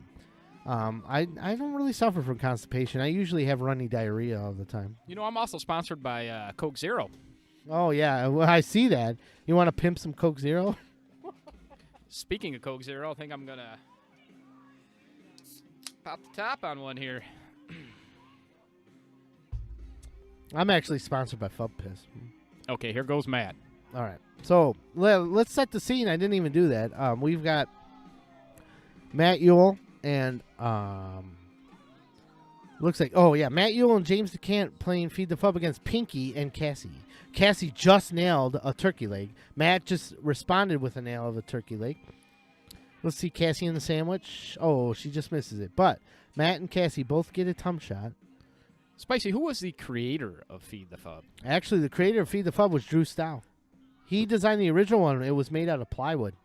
I don't really suffer from constipation. I usually have runny diarrhea all the time. You know, I'm also sponsored by Coke Zero. Oh, yeah, well, I see that. You want to pimp some Coke Zero? Speaking of Coke Zero, I think I'm going to pop the top on one here. I'm actually sponsored by Fub Piss. Okay, here goes Matt. All right. So let's set the scene. I didn't even do that. We've got Matt Yule and looks like Matt Yule and James DeCant playing Feed the Fub against Pinky and Cassie. Cassie just nailed a turkey leg. Matt just responded with a nail of a turkey leg. Let's see Cassie in the sandwich. Oh, she just misses it. But Matt and Cassie both get a tum shot. Spicy, who was the creator of Feed the Fub? Actually, the creator of Feed the Fub was Drew Stow. He designed the original one. It was made out of plywood.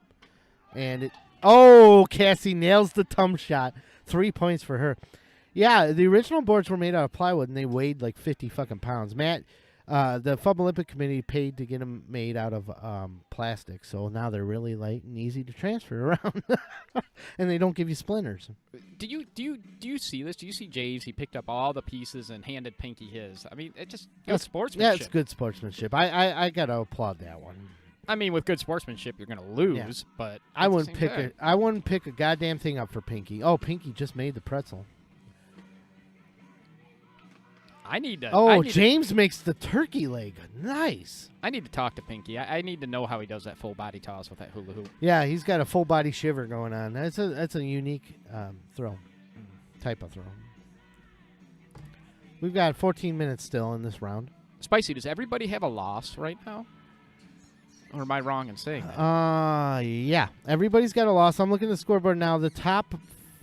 And Cassie nails the tum shot. 3 points for her. Yeah, the original boards were made out of plywood, and they weighed like 50 fucking pounds. Matt, the Fub Olympic Committee paid to get them made out of plastic, so now they're really light and easy to transfer around, and they don't give you splinters. Do you see this? Do you see James? He picked up all the pieces and handed Pinky his. I mean, it's just good sportsmanship. Yeah, it's good sportsmanship. I gotta applaud that one. I mean, with good sportsmanship, you're gonna lose, but I wouldn't pick a goddamn thing up for Pinky. Oh, Pinky just made the pretzel. James makes the turkey leg. Nice. I need to talk to Pinky. I need to know how he does that full body toss with that hula hoop. Yeah, he's got a full body shiver going on. That's a unique throw, type of throw. We've got 14 minutes still in this round. Spicy, does everybody have a loss right now? Or am I wrong in saying that? Yeah. Everybody's got a loss. I'm looking at the scoreboard now. The top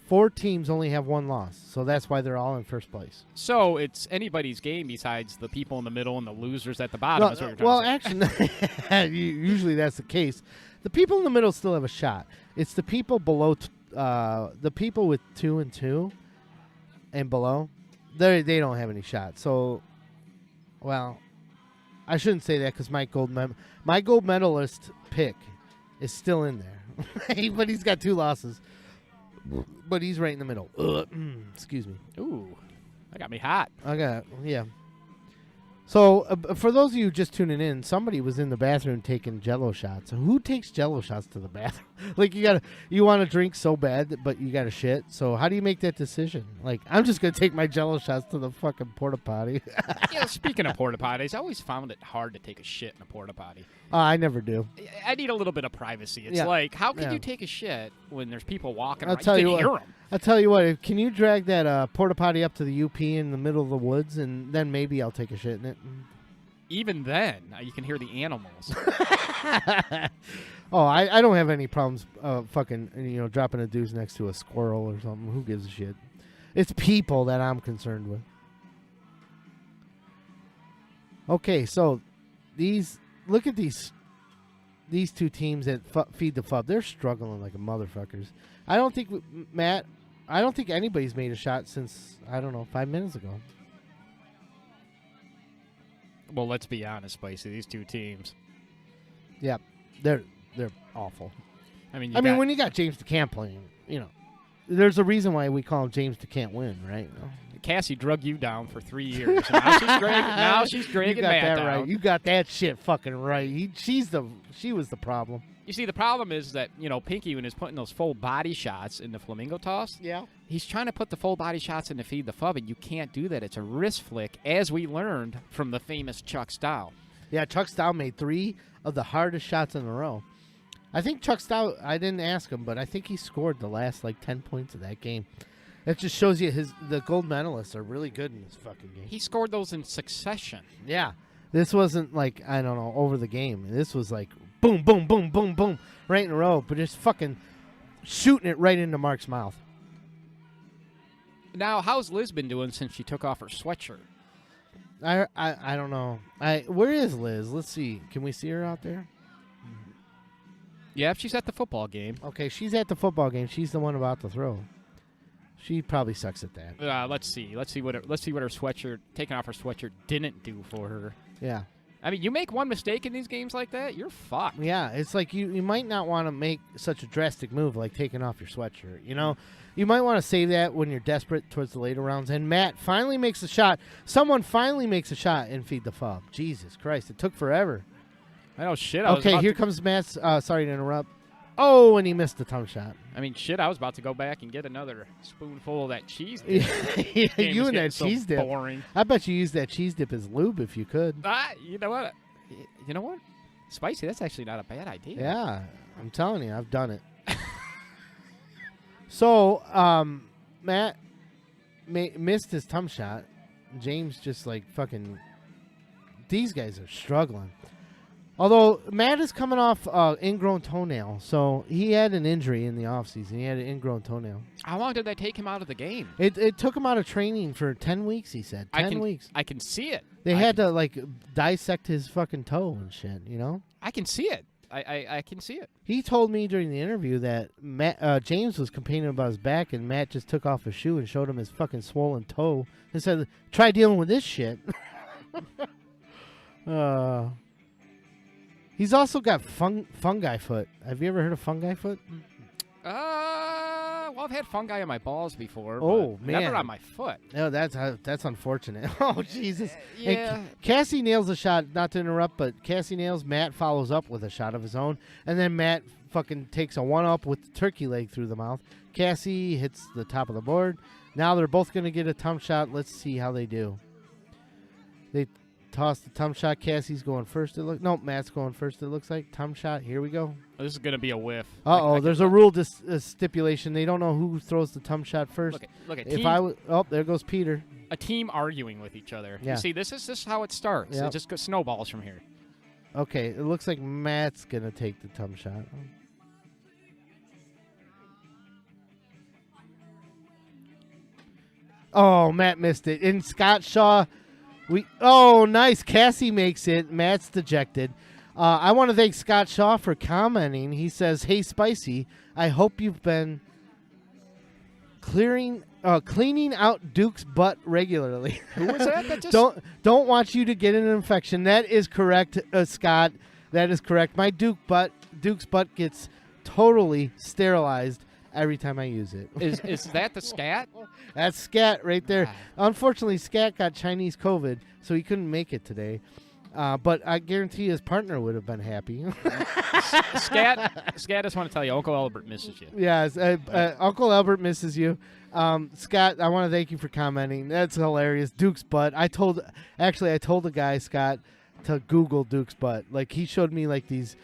4 teams only have 1 loss, so that's why they're all in first place. So it's anybody's game besides the people in the middle and the losers at the bottom. Is what you're trying to say. Actually, usually that's the case. The people in the middle still have a shot. It's the people below, the people with 2 and 2 and below, they don't have any shot. So, well, I shouldn't say that because my gold medalist pick is still in there. But he's got 2 losses. But he's right in the middle. Excuse me. Ooh, that got me hot. Yeah. So, for those of you just tuning in, somebody was in the bathroom taking Jello shots. Who takes Jello shots to the bathroom? Like, you want to drink so bad, but you got to shit. So, how do you make that decision? Like, I'm just going to take my Jello shots to the fucking porta potty. Speaking of porta potties, I always found it hard to take a shit in a porta potty. I never do. I need a little bit of privacy. It's Yeah. like, how can Yeah. you take a shit when there's people walking I'll around? tell You you can hear what. 'em. I'll tell you what. Can you drag that porta potty up to the UP in the middle of the woods, and then maybe I'll take a shit in it. Even then, you can hear the animals. Oh, I don't have any problems fucking, dropping a deuce next to a squirrel or something. Who gives a shit? It's people that I'm concerned with. Okay, so look at these 2 teams that feed the Fub. They're struggling like a motherfuckers. I don't think anybody's made a shot since, I don't know, 5 minutes ago. Well, let's be honest, Spicy. These 2 teams. Yeah, they're awful. I mean, when you got James DeCamp playing, there's a reason why we call him James DeCamp win, right? Cassie drug you down for 3 years. And now she's dragging You got Matt that down. right. You got that shit fucking right. She was the problem. You see, the problem is that, Pinky, when he's putting those full body shots in the flamingo toss, Yeah. he's trying to put the full body shots in to feed the Fub, and you can't do that. It's a wrist flick, as we learned from the famous Chuck Stow. Yeah, Chuck Stow made 3 of the hardest shots in a row. I think Chuck Stow, I didn't ask him, but I think he scored the last 10 points of that game. That just shows you the gold medalists are really good in this fucking game. He scored those in succession. Yeah. This wasn't over the game. This was boom, boom, boom, boom, boom, right in a row, but just fucking shooting it right into Mark's mouth. Now, how's Liz been doing since she took off her sweatshirt? I don't know. Where is Liz? Let's see. Can we see her out there? Yeah, she's at the football game. Okay, she's at the football game. She's the one about to throw. She probably sucks at that. Let's see what her sweatshirt, taking off her sweatshirt, didn't do for her. Yeah. I mean, you make one mistake in these games like that, you're fucked. Yeah, it's like you might not want to make such a drastic move like taking off your sweatshirt. You might want to save that when you're desperate towards the later rounds. And Matt finally makes a shot. Someone finally makes a shot and feed the Fub. Jesus Christ, it took forever. I know, shit. Okay, here comes Matt's. Sorry to interrupt. Oh, and he missed the tongue shot. I mean, shit, I was about to go back and get another spoonful of that cheese Yeah, dip. Game you was and that getting so cheese dip. boring. I bet you used that cheese dip as lube if you could. You know what? Spicy, that's actually not a bad idea. Yeah, I'm telling you, I've done it. So, Matt missed his tongue shot. James just fucking. These guys are struggling. Although Matt is coming off ingrown toenail, so he had an injury in the offseason. He had an ingrown toenail. How long did that take him out of the game? It took him out of training for 10 weeks, he said. 10 weeks. I can see it. They had to dissect his fucking toe and shit, I can see it. I can see it. He told me during the interview that James was complaining about his back, and Matt just took off his shoe and showed him his fucking swollen toe and said, "Try dealing with this shit." He's also got fungi foot. Have you ever heard of fungi foot? Well, I've had fungi on my balls before. Oh, but man. never on my foot. No, that's unfortunate. Oh, Jesus. Yeah. And Cassie nails a shot, not to interrupt, but Cassie nails. Matt follows up with a shot of his own, and then Matt fucking takes a one-up with the turkey leg through the mouth. Cassie hits the top of the board. Now they're both going to get a tongue shot. Let's see how they do. They toss the tongue shot. Cassie's going first. No, Matt's going first. It looks like tongue shot. Here we go. This is going to be a whiff. Uh-oh, there's a rule stipulation. They don't know who throws the tongue shot first. Look at there goes Peter. A team arguing with each other. Yeah. You see, this is how it starts. Yep. It just snowballs from here. Okay, it looks like Matt's going to take the tongue shot. Oh, Matt missed it. And Scott Shaw, nice. Cassie makes it. Matt's dejected. I want to thank Scott Shaw for commenting. He says, "Hey, Spicy, I hope you've been cleaning out Duke's butt regularly." Who was that? That just Don't want you to get an infection. That is correct, Scott. That is correct. My Duke's butt gets totally sterilized every time I use it. is that the scat? That's Scat right there. God. Unfortunately, Scat got Chinese COVID, so he couldn't make it today. But I guarantee his partner would have been happy. Scat, I just want to tell you, Uncle Albert misses you. Yes, Uncle Albert misses you. Scott, I want to thank you for commenting. That's hilarious. Duke's butt. I told the guy, Scott, to Google Duke's butt. Like, he showed me like these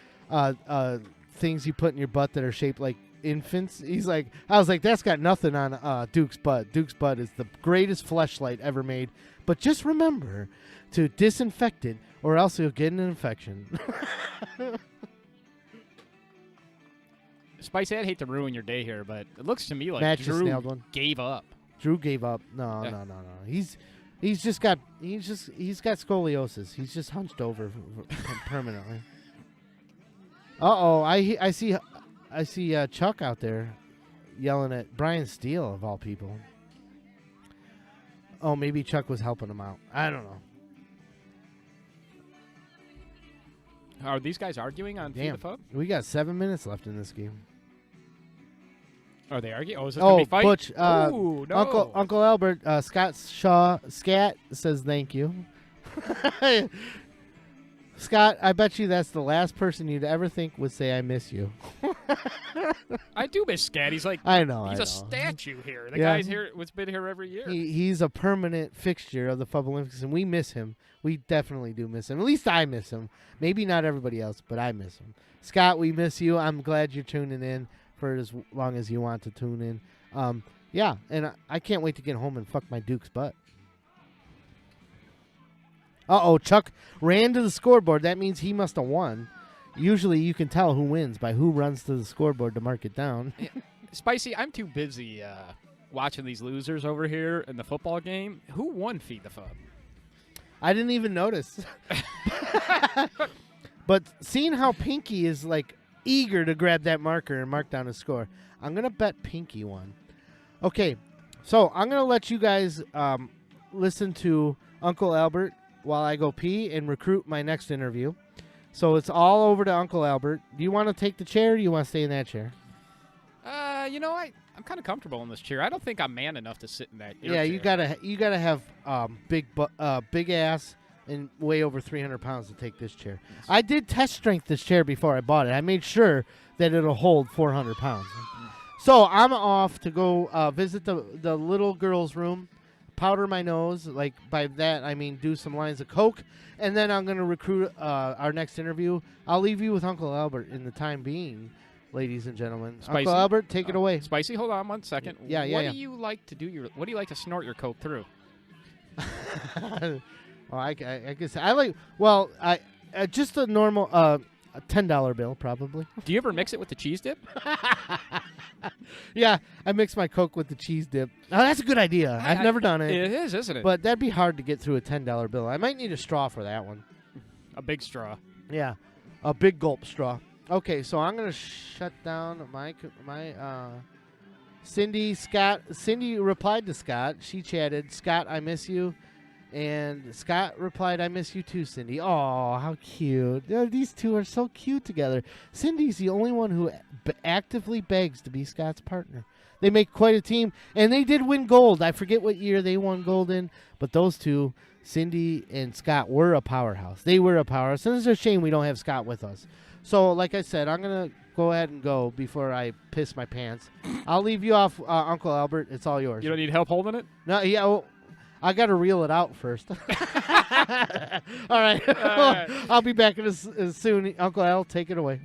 things you put in your butt that are shaped like infants. I was like, that's got nothing on Duke's butt. Duke's butt is the greatest fleshlight ever made. But just remember to disinfect it, or else you'll get an infection. Spicy, I'd hate to ruin your day here, but it looks to me like Matt just Drew nailed one. gave up. Drew gave up. No. He's got scoliosis. He's just hunched over permanently. I see Chuck out there yelling at Brian Steele of all people. Oh, maybe Chuck was helping him out. I don't know. Are these guys arguing on Feed Damn, the Fub? we got 7 minutes left in this game. Are they arguing? Oh, is this going to be fight? Butch, Ooh, no. Uncle Albert, Scott Shaw, Scat says thank you. Scott, I bet you that's the last person you'd ever think would say I miss you. I do miss Scat. He's like, I know. he's I a know. statue here. The Yeah. guy's here. What's been here every year. He's a permanent fixture of the Fub Olympics, and we miss him. We definitely do miss him. At least I miss him. Maybe not everybody else, but I miss him. Scott, we miss you. I'm glad you're tuning in for as long as you want to tune in. Yeah, and I can't wait to get home and fuck my Duke's butt. Uh-oh, Chuck ran to the scoreboard. That means he must have won. Usually you can tell who wins by who runs to the scoreboard to mark it down. Spicy, I'm too busy watching these losers over here in the football game. Who won Feed the Fub? I didn't even notice. But seeing how Pinky is like eager to grab that marker and mark down a score, I'm going to bet Pinky won. Okay, so I'm going to let you guys listen to Uncle Albert while I go pee and recruit my next interview. So it's all over to Uncle Albert. Do you want to take the chair or do you want to stay in that chair? I'm kind of comfortable in this chair. I don't think I'm man enough to sit in that Yeah, you chair. gotta have big ass and weigh over 300 pounds to take this chair. Yes. I did test strength this chair before I bought it. I made sure that it'll hold 400 pounds. So I'm off to go visit the little girl's room, powder my nose. Like, by that I mean do some lines of coke, and then I'm gonna recruit our next interview. I'll leave you with Uncle Albert in the time being, ladies and gentlemen. Spicy. Uncle Albert, take it away. Spicy, hold on 1 second. Yeah. What do you like to do? What do you like to snort your coke through? Well, I guess I like. Well, I just a normal a $10 bill probably. Do you ever mix it with the cheese dip? Yeah, I mix my Coke with the cheese dip. Oh, that's a good idea. I've never done it. It is, isn't it? But that'd be hard to get through a $10 bill. I might need a straw for that one. A big straw. Yeah, a big gulp straw. Okay, so I'm gonna shut down my Cindy. Cindy replied to Scott. She chatted, "Scott, I miss you." And Scott replied, "I miss you too, Cindy." Oh, how cute. Oh, these two are so cute together. Cindy's the only one who actively begs to be Scott's partner. They make quite a team, and they did win gold. I forget what year they won gold in, but those two, Cindy and Scott, were a powerhouse. They were a powerhouse, and it's a shame we don't have Scott with us. So, like I said, I'm going to go ahead and go before I piss my pants. I'll leave you off, Uncle Albert. It's all yours. You don't need help holding it? No, yeah, well, I got to reel it out first. All right. I'll be back as soon. Uncle Al, take it away.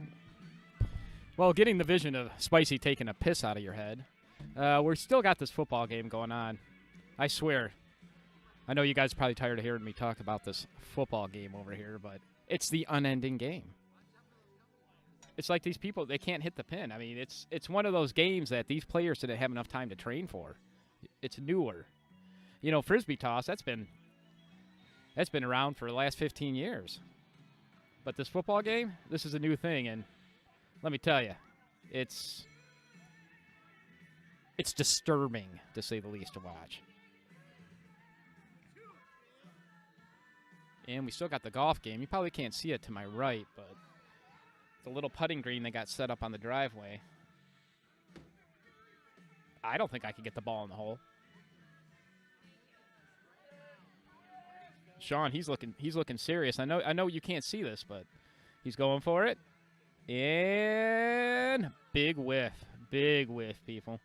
Well, getting the vision of Spicy taking a piss out of your head, we're still got this football game going on. I swear. I know you guys are probably tired of hearing me talk about this football game over here, but it's the unending game. It's like these people, they can't hit the pin. I mean, it's one of those games that these players didn't have enough time to train for. It's newer. You know, Frisbee toss, that's been around for the last 15 years. But this football game, this is a new thing, and let me tell you, it's disturbing, to say the least, to watch. And we still got the golf game. You probably can't see it to my right, but the little putting green they got set up on the driveway. I don't think I could get the ball in the hole. Sean, he's looking serious. I know you can't see this, but he's going for it. And big whiff, people.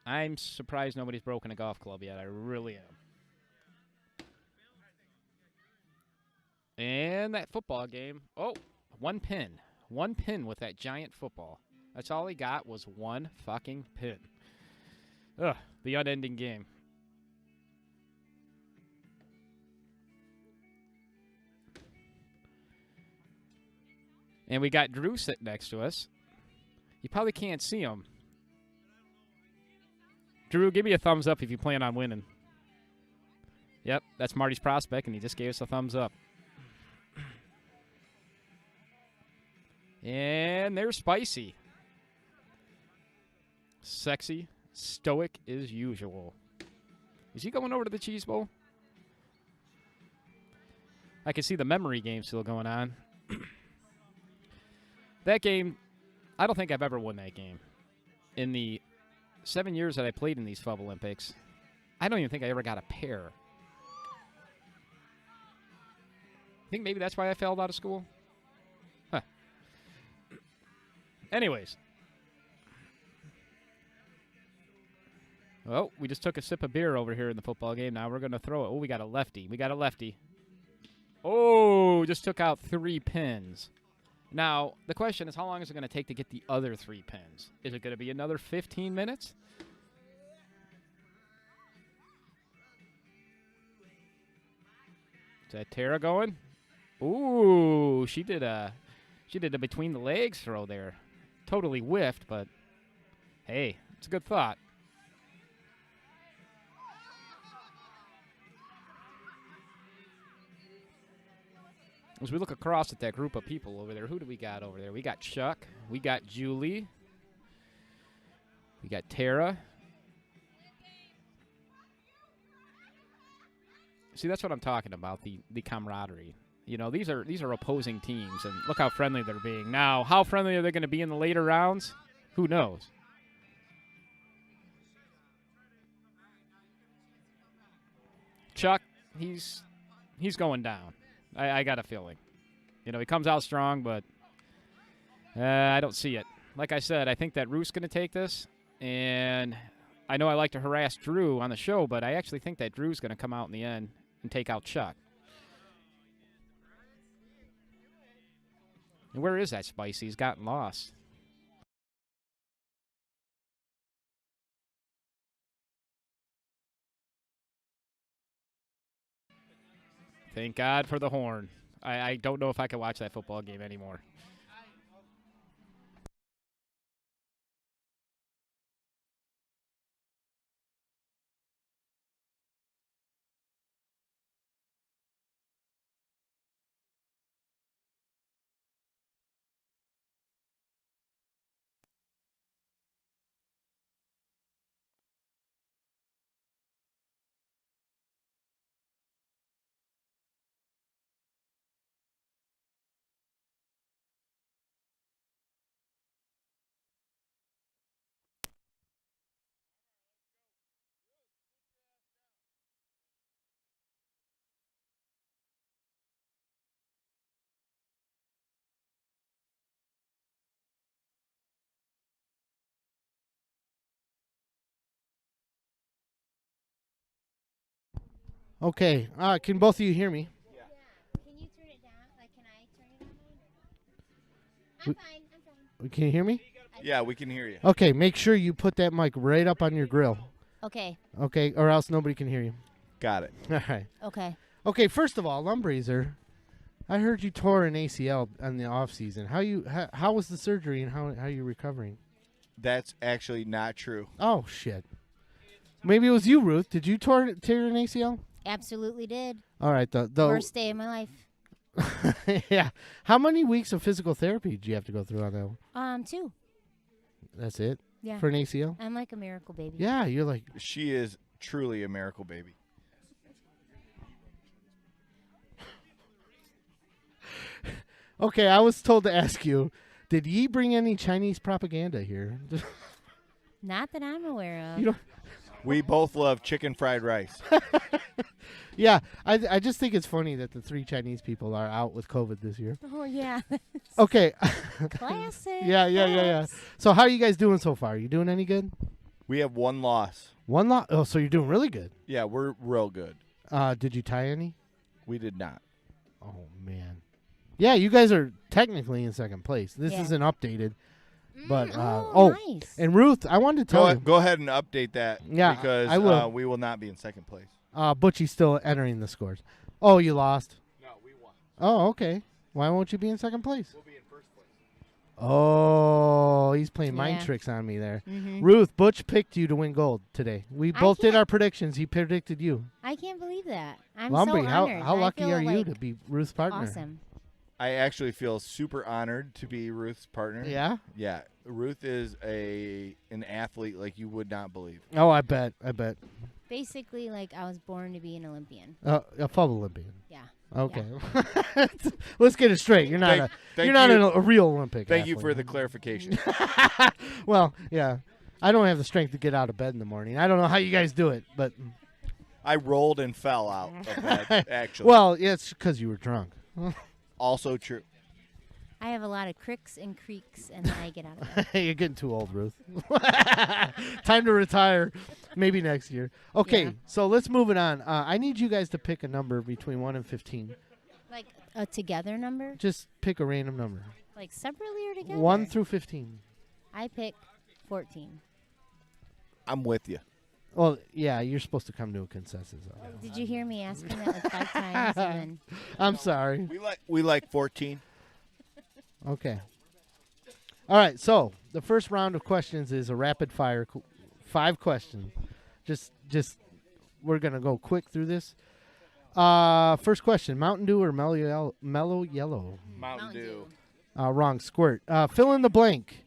I'm surprised nobody's broken a golf club yet. I really am. And that football game. Oh, one pin with that giant football. That's all he got was one fucking pin. Ugh, the unending game. And we got Drew sitting next to us. You probably can't see him. Drew, give me a thumbs up if you plan on winning. Yep, that's Marty's prospect, and he just gave us a thumbs up. And there's Spicy. Sexy, stoic as usual. Is he going over to the Cheese Bowl? I can see the memory game still going on. That game, I don't think I've ever won that game. In the 7 years that I played in these Fub Olympics, I don't even think I ever got a pair. I think maybe that's why I failed out of school. Huh. Anyways. Well, we just took a sip of beer over here in the football game. Now we're going to throw it. Oh, we got a lefty. Oh, just took out 3 pins. Now, the question is, how long is it going to take to get the other 3 pins? Is it going to be another 15 minutes? Is that Tara going? Ooh, she did a between the legs throw there. Totally whiffed, but hey, it's a good thought. As we look across at that group of people over there, who do we got over there? We got Chuck. We got Julie. We got Tara. See, that's what I'm talking about, the camaraderie. You know, these are opposing teams, and look how friendly they're being. Now, how friendly are they going to be in the later rounds? Who knows? Chuck, he's going down. I got a feeling. You know, he comes out strong, but I don't see it. Like I said, I think that Roost's going to take this, and I know I like to harass Drew on the show, but I actually think that Drew's going to come out in the end and take out Chuck. And where is that Spicy? He's gotten lost. Thank God for the horn. I don't know if I can watch that football game anymore. Okay. Can both of you hear me? Can you turn it down? Like, can I turn it down? I'm fine. Can you hear me? Yeah, we can hear you. Okay. Make sure you put that mic right up on your grill. Okay. Okay, or else nobody can hear you. Got it. All right. Okay. Okay. First of all, Lumbrazer, I heard you tore an ACL in the off season. How was the surgery and how are you recovering? That's actually not true. Oh shit. Maybe it was you, Ruth. Did you tear an ACL? Absolutely did. All right. The Worst day of my life. Yeah. How many weeks of physical therapy do you have to go through on that one? 2. That's it? Yeah. For an ACL? I'm like a miracle baby. Yeah, you're like, She is truly a miracle baby. okay, I was told to ask you, did ye bring any Chinese propaganda here? Not that I'm aware of. You don't. We both love chicken fried rice. Yeah, I just think it's funny that the 3 Chinese people are out with COVID this year. Oh, yeah. Okay. Classic. Yeah. So how are you guys doing so far? You doing any good? We have 1 loss. One lot. Oh, so you're doing really good. Yeah, we're real good. Did you tie any? We did not. Oh man. Yeah, you guys are technically in second place. This Yeah. isn't updated, but Nice. and Ruth, I wanted to tell you, Go ahead and update that. Yeah, because I will. we will not be in second place. Butchie's still entering the scores. Oh, you lost. No, we won. Oh, okay. Why won't you be in second place? We'll be in first place. Oh, he's playing mind Yeah. tricks on me there. Mm-hmm. Ruth, Butch picked you to win gold today. We I both did can't- our predictions. He predicted you. I can't believe that. I'm Lumbly, so how honored. how I lucky feel are you like to be Ruth's partner? Awesome. I actually feel super honored to be Ruth's partner. Yeah. Yeah. Ruth is an athlete like you would not believe. Oh, I bet. Basically, like I was born to be an Olympian. A Fub Olympian. Yeah. Okay. Let's get it straight. You're not Thank not you. a real Olympic. Thank you athlete. for the clarification. Well, yeah. I don't have the strength to get out of bed in the morning. I don't know how you guys do it, but I rolled and fell out of bed, actually. well, yeah, it's because you were drunk. Also true. I have a lot of cricks and creaks, and then I get out of bed. You're getting too old, Ruth. Time to retire. Maybe next year. Okay, Yeah. so let's move it on. I need you guys to pick a number between 1 and 15. Like a together number? Just pick a random number. Like separately or together? 1 through 15. I pick 14. I'm with you. Well, yeah, you're supposed to come to a consensus. Did you hear me asking that like 5 times? And then I'm sorry. We like 14. Okay. All right, so the first round of questions is a rapid fire 5 questions. Just we're going to go quick through this. First question, Mountain Dew or Mellow Yellow? Mountain Dew. Wrong, Squirt. Fill in the blank.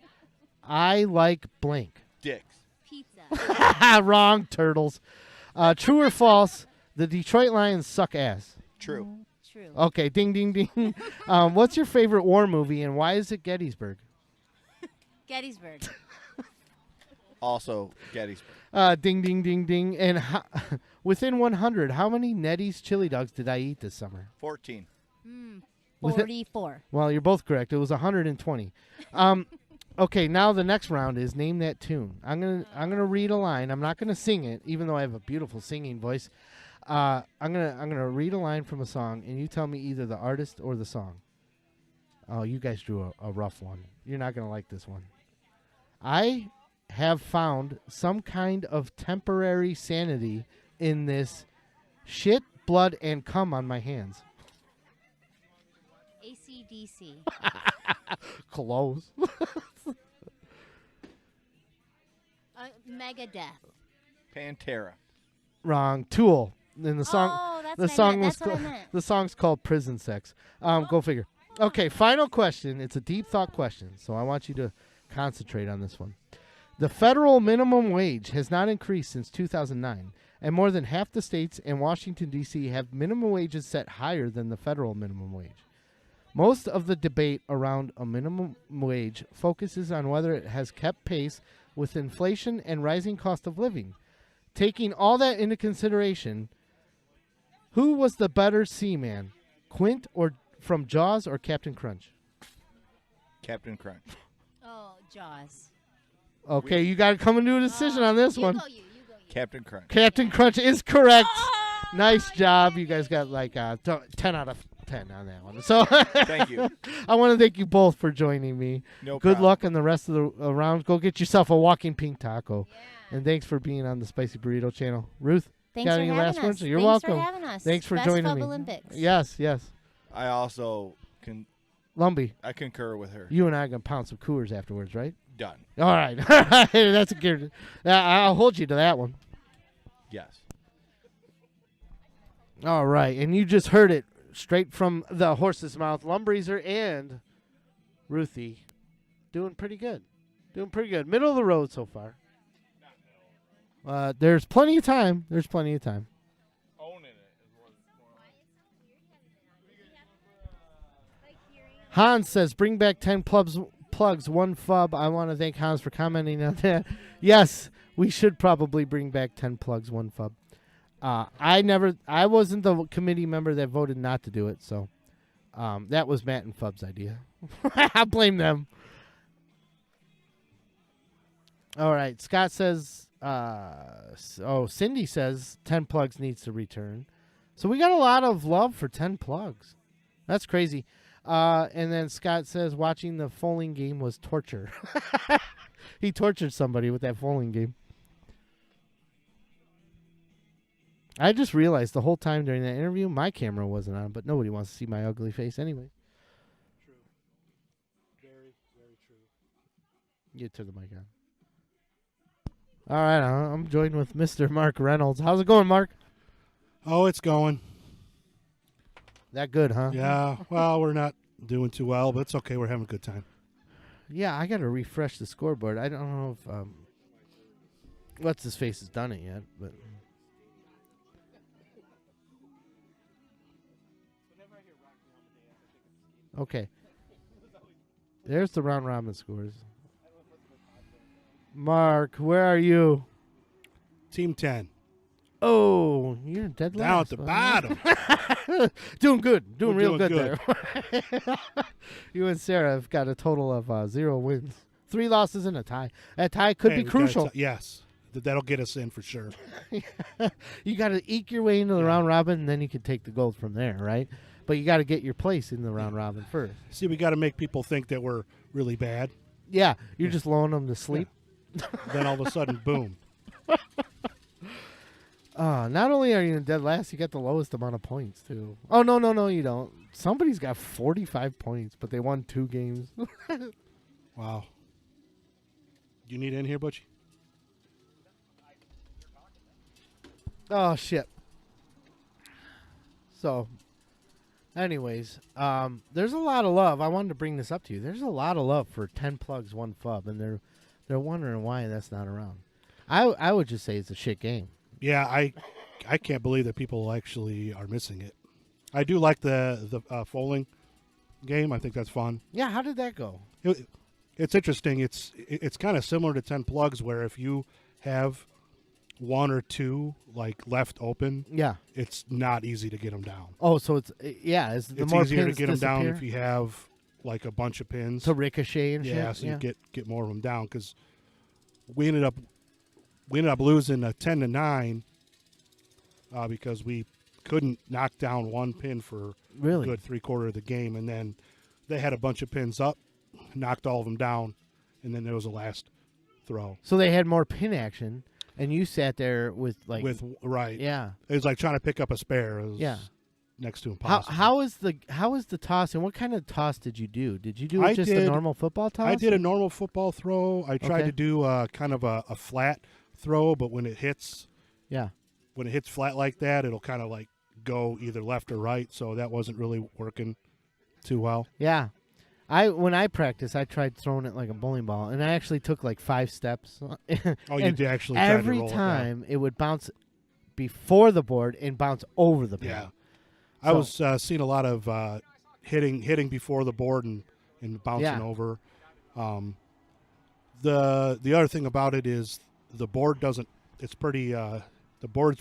I like blank. Dicks. pizza. Wrong, Turtles. True or false, the Detroit Lions suck ass. True. True. Okay, ding, ding, ding. What's your favorite war movie and why is it Gettysburg? Gettysburg. Also Gettysburg. Ding, ding, ding, ding. And within 100, how many Nettie's chili dogs did I eat this summer? 14. Was it- 44. Well, you're both correct. It was 120. Okay, now the next round is name that tune. I'm gonna read a line. I'm not gonna sing it, even though I have a beautiful singing voice. I'm gonna read a line from a song, and you tell me either the artist or the song. Oh, you guys drew a rough one. You're not gonna like this one. I have found some kind of temporary sanity in this shit, blood, and cum on my hands. AC/DC. Close. Megadeth. Pantera. Wrong. Tool. And the song. Oh, that's the what I song meant. was That's what I meant. the song's called Prison Sex. Go figure. Okay, final question. It's a deep thought question, so I want you to concentrate on this one. The federal minimum wage has not increased since 2009, and more than half the states and Washington, D.C. have minimum wages set higher than the federal minimum wage. Most of the debate around a minimum wage focuses on whether it has kept pace with inflation and rising cost of living. Taking all that into consideration, who was the better seaman, Quint or from Jaws or Captain Crunch? Captain Crunch. Oh, Jaws. Okay, you got to come into a decision on this one. You go you. Captain Crunch. Captain Crunch is correct. Oh, Nice job. You guys got like 10 out of 10 on that one. So Thank you. I want to thank you both for joining me. No Good problem. luck in the rest of the rounds. Go get yourself a walking pink taco. Yeah. And thanks for being on the Spicy Burrito channel. Ruth, Thanks got for any having last us. words? You're Thanks welcome. for having us. Thanks for Best joining Fub me. Olympics. Yes. I also Lumbly, I concur with her. you and I are going to pound some Coors afterwards, right? Done. All right. All right. That's a good. I'll hold you to that one. Yes. All right. And you just heard it straight from the horse's mouth, Lumbreezer and Ruthie doing pretty good. Middle of the road so far. There's plenty of time. Owning it is what Like hearing Hans says, bring back 10 plugs, 1 Fub. I want to thank Hans for commenting on that. Yes, we should probably bring back 10 plugs, 1 Fub. I wasn't the committee member that voted not to do it, so that was Matt and Fub's idea. I blame them. All right, Scott says, Cindy says 10 plugs needs to return. So we got a lot of love for 10 plugs. That's crazy. And then Scott says watching the Foaling game was torture. He tortured somebody with that Foaling game. I just realized the whole time during that interview, my camera wasn't on, but nobody wants to see my ugly face anyway. True. Very, very true. You turn the mic on. All right, I'm joined with Mr. Mark Reynolds. How's it going, Mark? Oh, it's going. That good, huh? Yeah. Well, we're not doing too well, but it's okay. We're having a good time. Yeah, I got to refresh the scoreboard. I don't know if what's his face has done it yet, but okay. There's the round robin scores. Mark, where are you? Team 10. Oh, you're dead Down last. at the bottom. Doing good. Doing We're real doing good there. You and Sarah have got a total of 0 wins. 3 losses and a tie. That tie could Hey, be we gotta crucial. yes. That'll get us in for sure. You got to eke your way into the round robin, and then you can take the gold from there, right? But you got to get your place in the round robin first. See, we got to make people think that we're really bad. Yeah, you're just lulling them to sleep. Then all of a sudden, boom. Not only are you in dead last, you got the lowest amount of points, too. Oh, no, you don't. Somebody's got 45 points, but they won 2 games. Wow. You need in here, Butchie? Oh, shit. So, anyways, there's a lot of love. I wanted to bring this up to you. There's a lot of love for 10 plugs, 1 Fub, and they're wondering why that's not around. I would just say it's a shit game. Yeah, I can't believe that people actually are missing it. I do like the Foaling game. I think that's fun. Yeah, how did that go? It's interesting. It's kind of similar to 10 plugs, where if you have 1 or 2 like left open, Yeah. it's not easy to get them down. Oh, so it's the It's more easier to pins get them down disappear if you have like a bunch of pins to ricochet and yeah, shit. so you get more of them down. Because we ended up losing a 10-9 because we couldn't knock down 1 pin for Really? a good 3/4 of the game, and then they had a bunch of pins up, knocked all of them down, and then there was a last throw. So they had more pin action, and you sat there with like right. Yeah. It was like trying to pick up a spare. It was Yeah. next to impossible. How is the toss, and what kind of toss did you do? Did you do I just a did- normal football toss? I did a normal football throw. I tried Okay. to do kind of a flat throw, but when it hits flat like that, it'll kind of like go either left or right. So that wasn't really working too well. Yeah. When I practiced, I tried throwing it like a bowling ball, and I actually took like 5 steps. Oh, you And did actually try to every roll time it would bounce before the board and bounce over the it down. pin. Yeah. I was seeing a lot of hitting before the board and bouncing Yeah. over. The other thing about it is the board doesn't. It's pretty. The board's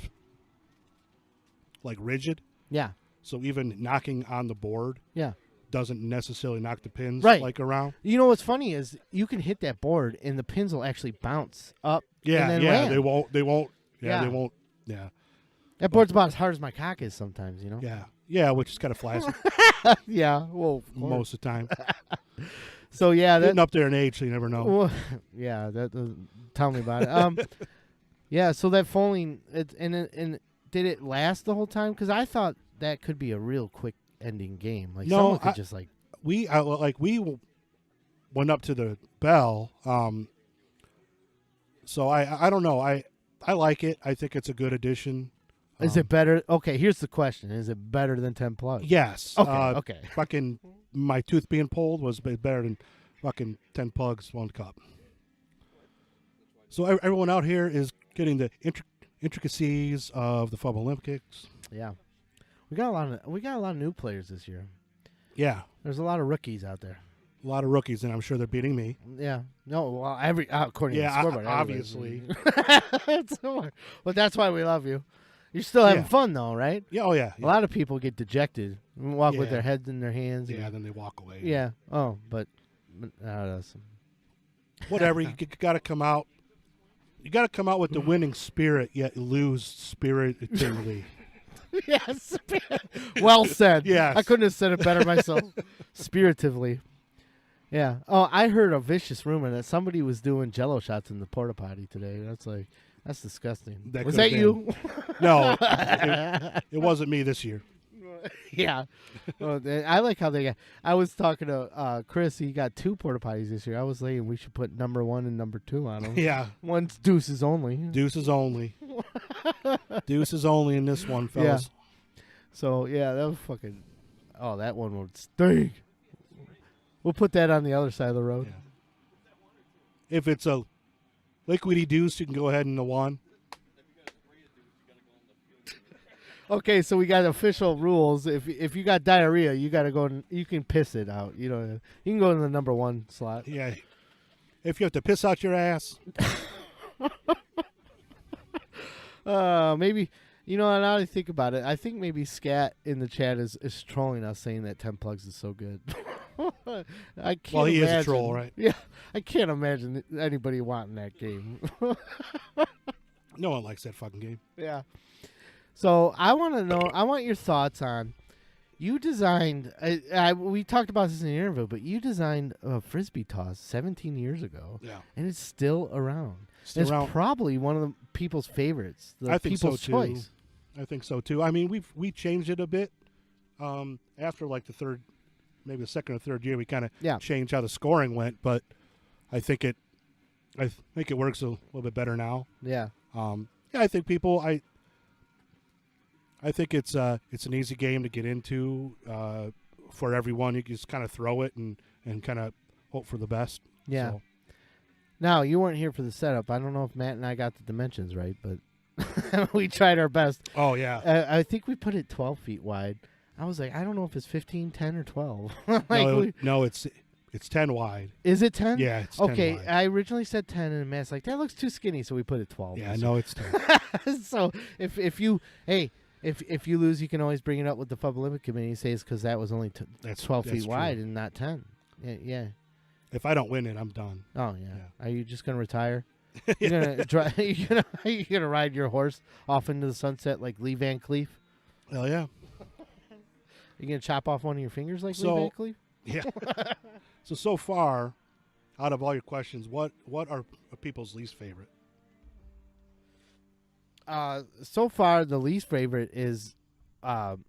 like rigid, Yeah. so even knocking on the board Yeah. doesn't necessarily knock the pins Right. like around. You know what's funny is you can hit that board and the pins will actually bounce up. Yeah, and then yeah. land. They won't. Yeah, Yeah. they won't. Yeah, That board's about as hard as my cock is sometimes, you know? yeah. Which is kind of flaccid Yeah. Well, of course. most of the time. So, yeah. Getting up there in age, so you never know. Well, yeah. Tell me about it. Yeah. So that foaling, and did it last the whole time? Because I thought that could be a real quick ending game. Like No, someone could just like. We went up to the bell. So I don't know. I like it. I think it's a good addition. Is it better? Okay, here's the question: is it better than 10 plugs? Yes. Okay. Fucking my tooth being pulled was better than fucking 10 plugs, 1 cup. So everyone out here is getting the intricacies of the Fub Olympics. Yeah, we got a lot of new players this year. Yeah, There's a lot of rookies out there. a lot of rookies, and I'm sure they're beating me. Yeah. No. Well, according to the scoreboard, obviously. But that's why we love you. You're still having fun though, right? Yeah. Oh yeah. A lot of people get dejected and walk with Yeah. their heads in their hands. Yeah. and- Then they walk away. Yeah. Oh, but that's Whatever. You got to come out. You got to come out with the winning spirit, yet lose spiritedly. yes. Well said. Yes. I couldn't have said it better myself. Spiritively. Yeah. Oh, I heard a vicious rumor that somebody was doing Jello shots in the porta potty today. That's disgusting. That Was could've that you? No, it wasn't me this year. Yeah. Well, I like how they got. I was talking to Chris. He got 2 porta potties this year. I was saying we should put number 1 and number 2 on them. Yeah. One's deuces only. Deuces only. Deuces only in this one, fellas. So yeah, that was fucking. Oh, that one would stink. We'll put that on the other side of the road. Yeah. If it's a liquidy deuce, you can go ahead in the 1. Okay, so we got official rules. If you got diarrhea, you got to go. You can piss it out. You know, you can go in the number 1 slot. Yeah. If you have to piss out your ass. Maybe. You know, now that I think about it, I think maybe Scat in the chat is trolling us, saying that 10 plugs is so good. I can't. Well, he imagine. is a troll, right? Yeah, I can't imagine anybody wanting that game. No one likes that fucking game. Yeah. So I want to know. I want your thoughts on. You designed. We talked about this in the interview, but you designed a frisbee toss 17 years ago. Yeah. And it's still around. Still it's around. probably one of the people's favorites. The I think people's so too. choice. I think so too. I mean, we changed it a bit after like maybe the second or third year. We kind of changed how the scoring went, but I think it works a little bit better now. Yeah. I think people. I think it's an easy game to get into for everyone. You can just kind of throw it and kind of hope for the best. Yeah. So. Now, you weren't here for the setup. I don't know if Matt and I got the dimensions right, but we tried our best. Oh, yeah. I think we put it 12 feet wide. I was like, I don't know if it's 15, 10, or 12. No, it's 10 wide. Is it 10? Yeah, it's 10 okay, wide. I originally said 10, and Matt's like, that looks too skinny, so we put it 12. Yeah, no, it's 10. So if you lose, you can always bring it up with the Fub Olympic Committee and say it's because that was only 12 feet wide and not 10. Yeah. If I don't win it, I'm done. Oh yeah. Are you just gonna retire? You're gonna drive. You're gonna ride your horse off into the sunset like Lee Van Cleef? Hell yeah. You gonna chop off one of your fingers like Lee Van Cleef? Yeah. So far, out of all your questions, what are people's least favorite? So far the least favorite is flamingo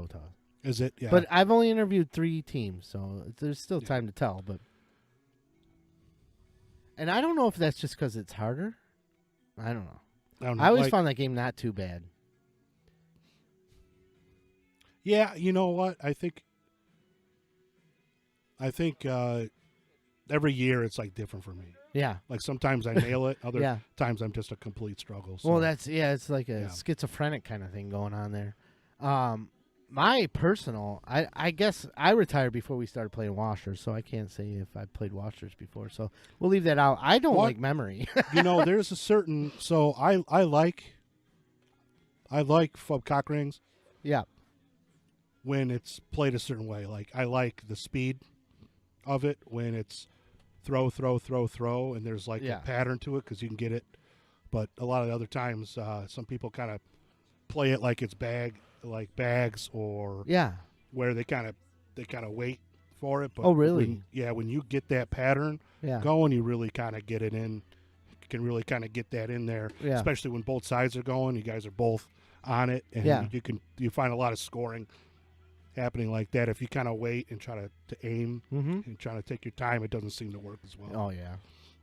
toss. Is it? Yeah. But I've only interviewed 3 teams, so there's still time to tell. And I don't know if that's just because it's harder. I don't know. I always found that game not too bad. Yeah, you know what? I think every year it's like different for me. Yeah. Like sometimes I nail it, other times I'm just a complete struggle. So. Well, it's like a schizophrenic kind of thing going on there. My personal, I guess I retired before we started playing washers, so I can't say if I played washers before. So we'll leave that out. I don't like memory. There's a certain. So I like Fub cock rings. Yeah. When it's played a certain way, like I like the speed of it when it's throw, and there's like a pattern to it because you can get it. But a lot of the other times, some people kind of play it like it's bags or where they kind of wait for it. But oh, really? When you get that pattern going, you really kind of get it in. You can really kind of get that in there, especially when both sides are going. You guys are both on it, and you find a lot of scoring happening like that. If you kind of wait and try to aim and try to take your time, it doesn't seem to work as well. Oh yeah,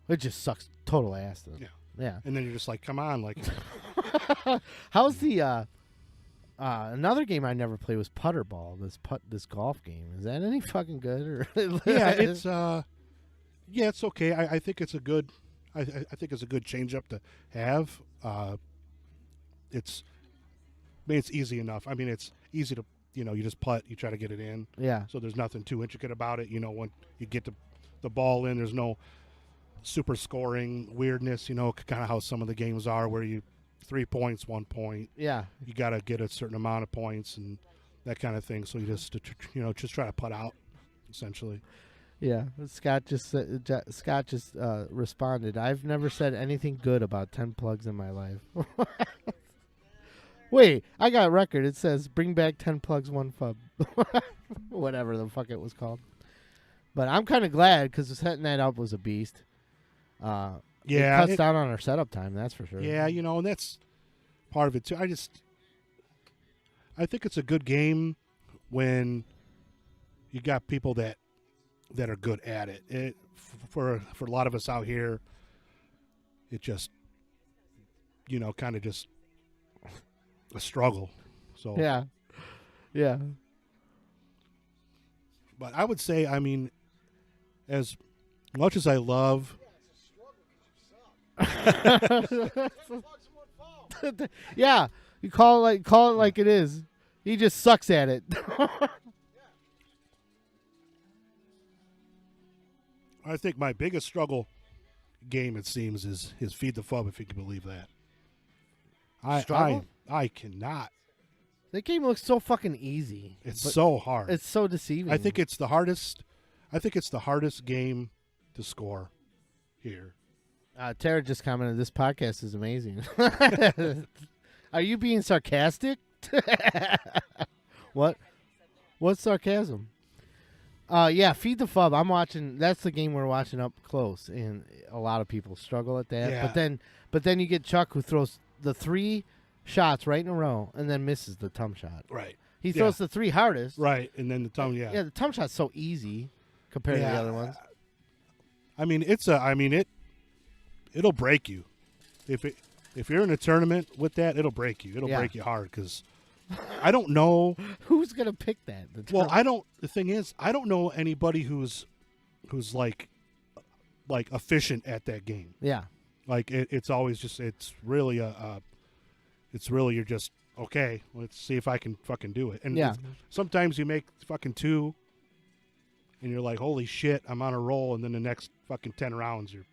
it just sucks total ass. Though. Yeah. Yeah. And then you're just like, come on, like. How's the another game I never played was putter ball. This golf game, is that any fucking good? Or it's okay. I think it's a good. I think it's a good change up to have. It's easy enough. I mean, it's easy to you just putt, you try to get it in. Yeah. So there's nothing too intricate about it. When you get the ball in, there's no super scoring weirdness. Kind of how some of the games are, where you 3 points, 1 point. Yeah. You got to get a certain amount of points and that kind of thing. So you just try to putt out, essentially. Yeah, Scott just responded. I've never said anything good about 10 plugs in my life. Wait, I got a record. It says bring back 10 plugs, 1 fub. Whatever the fuck it was called. But I'm kind of glad because setting that up was a beast. It cuts down on our setup time, that's for sure. Yeah, and that's part of it too. I think it's a good game when you got people that are good at it. For a lot of us out here, it just kind of just a struggle. So yeah. But I would say, I mean, as much as I love. Yeah, you call it like it is. He just sucks at it. I think my biggest struggle game, it seems, is Feed the Fub, if you can believe that. I cannot. That game looks so fucking easy. It's so hard. It's so deceiving. I think it's the hardest game to score here. Tara just commented, this podcast is amazing. Are you being sarcastic? What? What's sarcasm? Yeah, Feed the Fub. I'm watching. That's the game we're watching up close, and a lot of people struggle at that. Yeah. But then you get Chuck, who throws the 3 shots right in a row and then misses the tum shot. Right. He throws the 3 hardest. Right, and then the tum. Yeah. Yeah, the tum shot's so easy compared to the other ones. I mean, it'll break you. If you're in a tournament with that, it'll break you. It'll break you hard because I don't know who's gonna pick that. Well, the thing is, I don't know anybody who's like efficient at that game. Yeah. Like it's always just it's really you're just okay. Let's see if I can fucking do it. And sometimes you make fucking 2, and you're like, holy shit, I'm on a roll. And then the next fucking 10 rounds, you're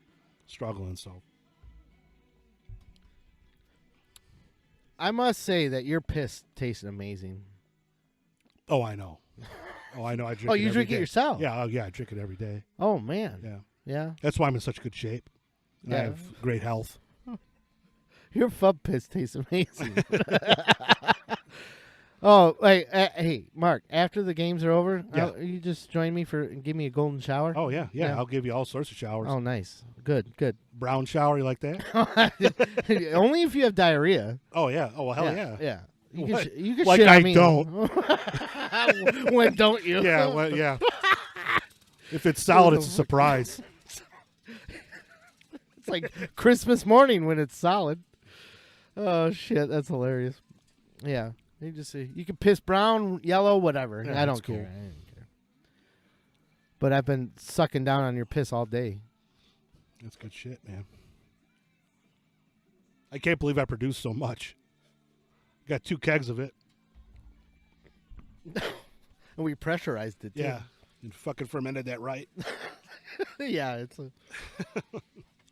struggling. So I must say that your piss tasted amazing. Oh, I know. I drink. Oh, you drink it yourself? Yeah. Yeah, I drink it every day. Oh man. Yeah. Yeah. That's why I'm in such good shape. And I have great health. Your Fub piss tastes amazing. Oh, wait, hey, Mark, after the games are over, you just join me and give me a golden shower? Oh, yeah. I'll give you all sorts of showers. Oh, nice. Good. Brown shower, you like that? Only if you have diarrhea. Oh, yeah. Oh, well, hell yeah. Yeah. You can like shit on me. don't. When don't you? Yeah, well, yeah. If it's solid, it's a surprise. It's like Christmas morning when it's solid. Oh, shit. That's hilarious. Yeah. You can piss brown, yellow, whatever. Yeah, I don't care. Cool. I don't care. But I've been sucking down on your piss all day. That's good shit, man. I can't believe I produced so much. Got 2 kegs of it. And we pressurized it, too. Yeah. And fucking fermented that right. Yeah,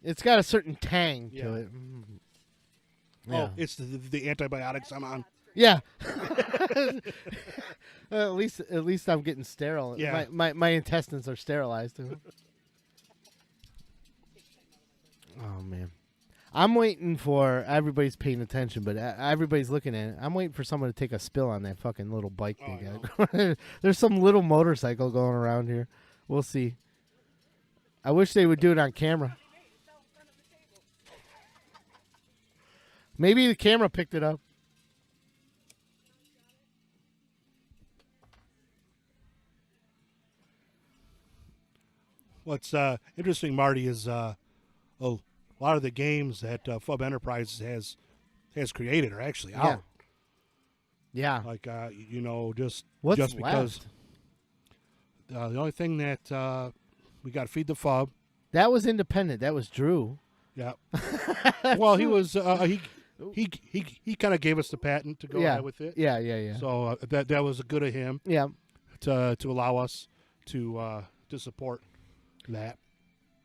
it's got a certain tang to it. Yeah. Oh, it's the antibiotics I'm on. Yeah. At least I'm getting sterile. Yeah. My intestines are sterilized. Oh man. I'm waiting for everybody's paying attention, but everybody's looking at it. I'm waiting for someone to take a spill on that fucking little bike they got. There's some little motorcycle going around here. We'll see. I wish they would do it on camera. Maybe the camera picked it up. What's interesting, Marty, is a lot of the games that Fub Enterprises has created are actually out. Yeah. Like you know, just What's just because left? the only thing that we got to feed the Fub. That was independent. That was Drew. Yeah. Well, he was he kind of gave us the patent to go ahead with it. Yeah. So that was good of him. Yeah. To allow us to support that.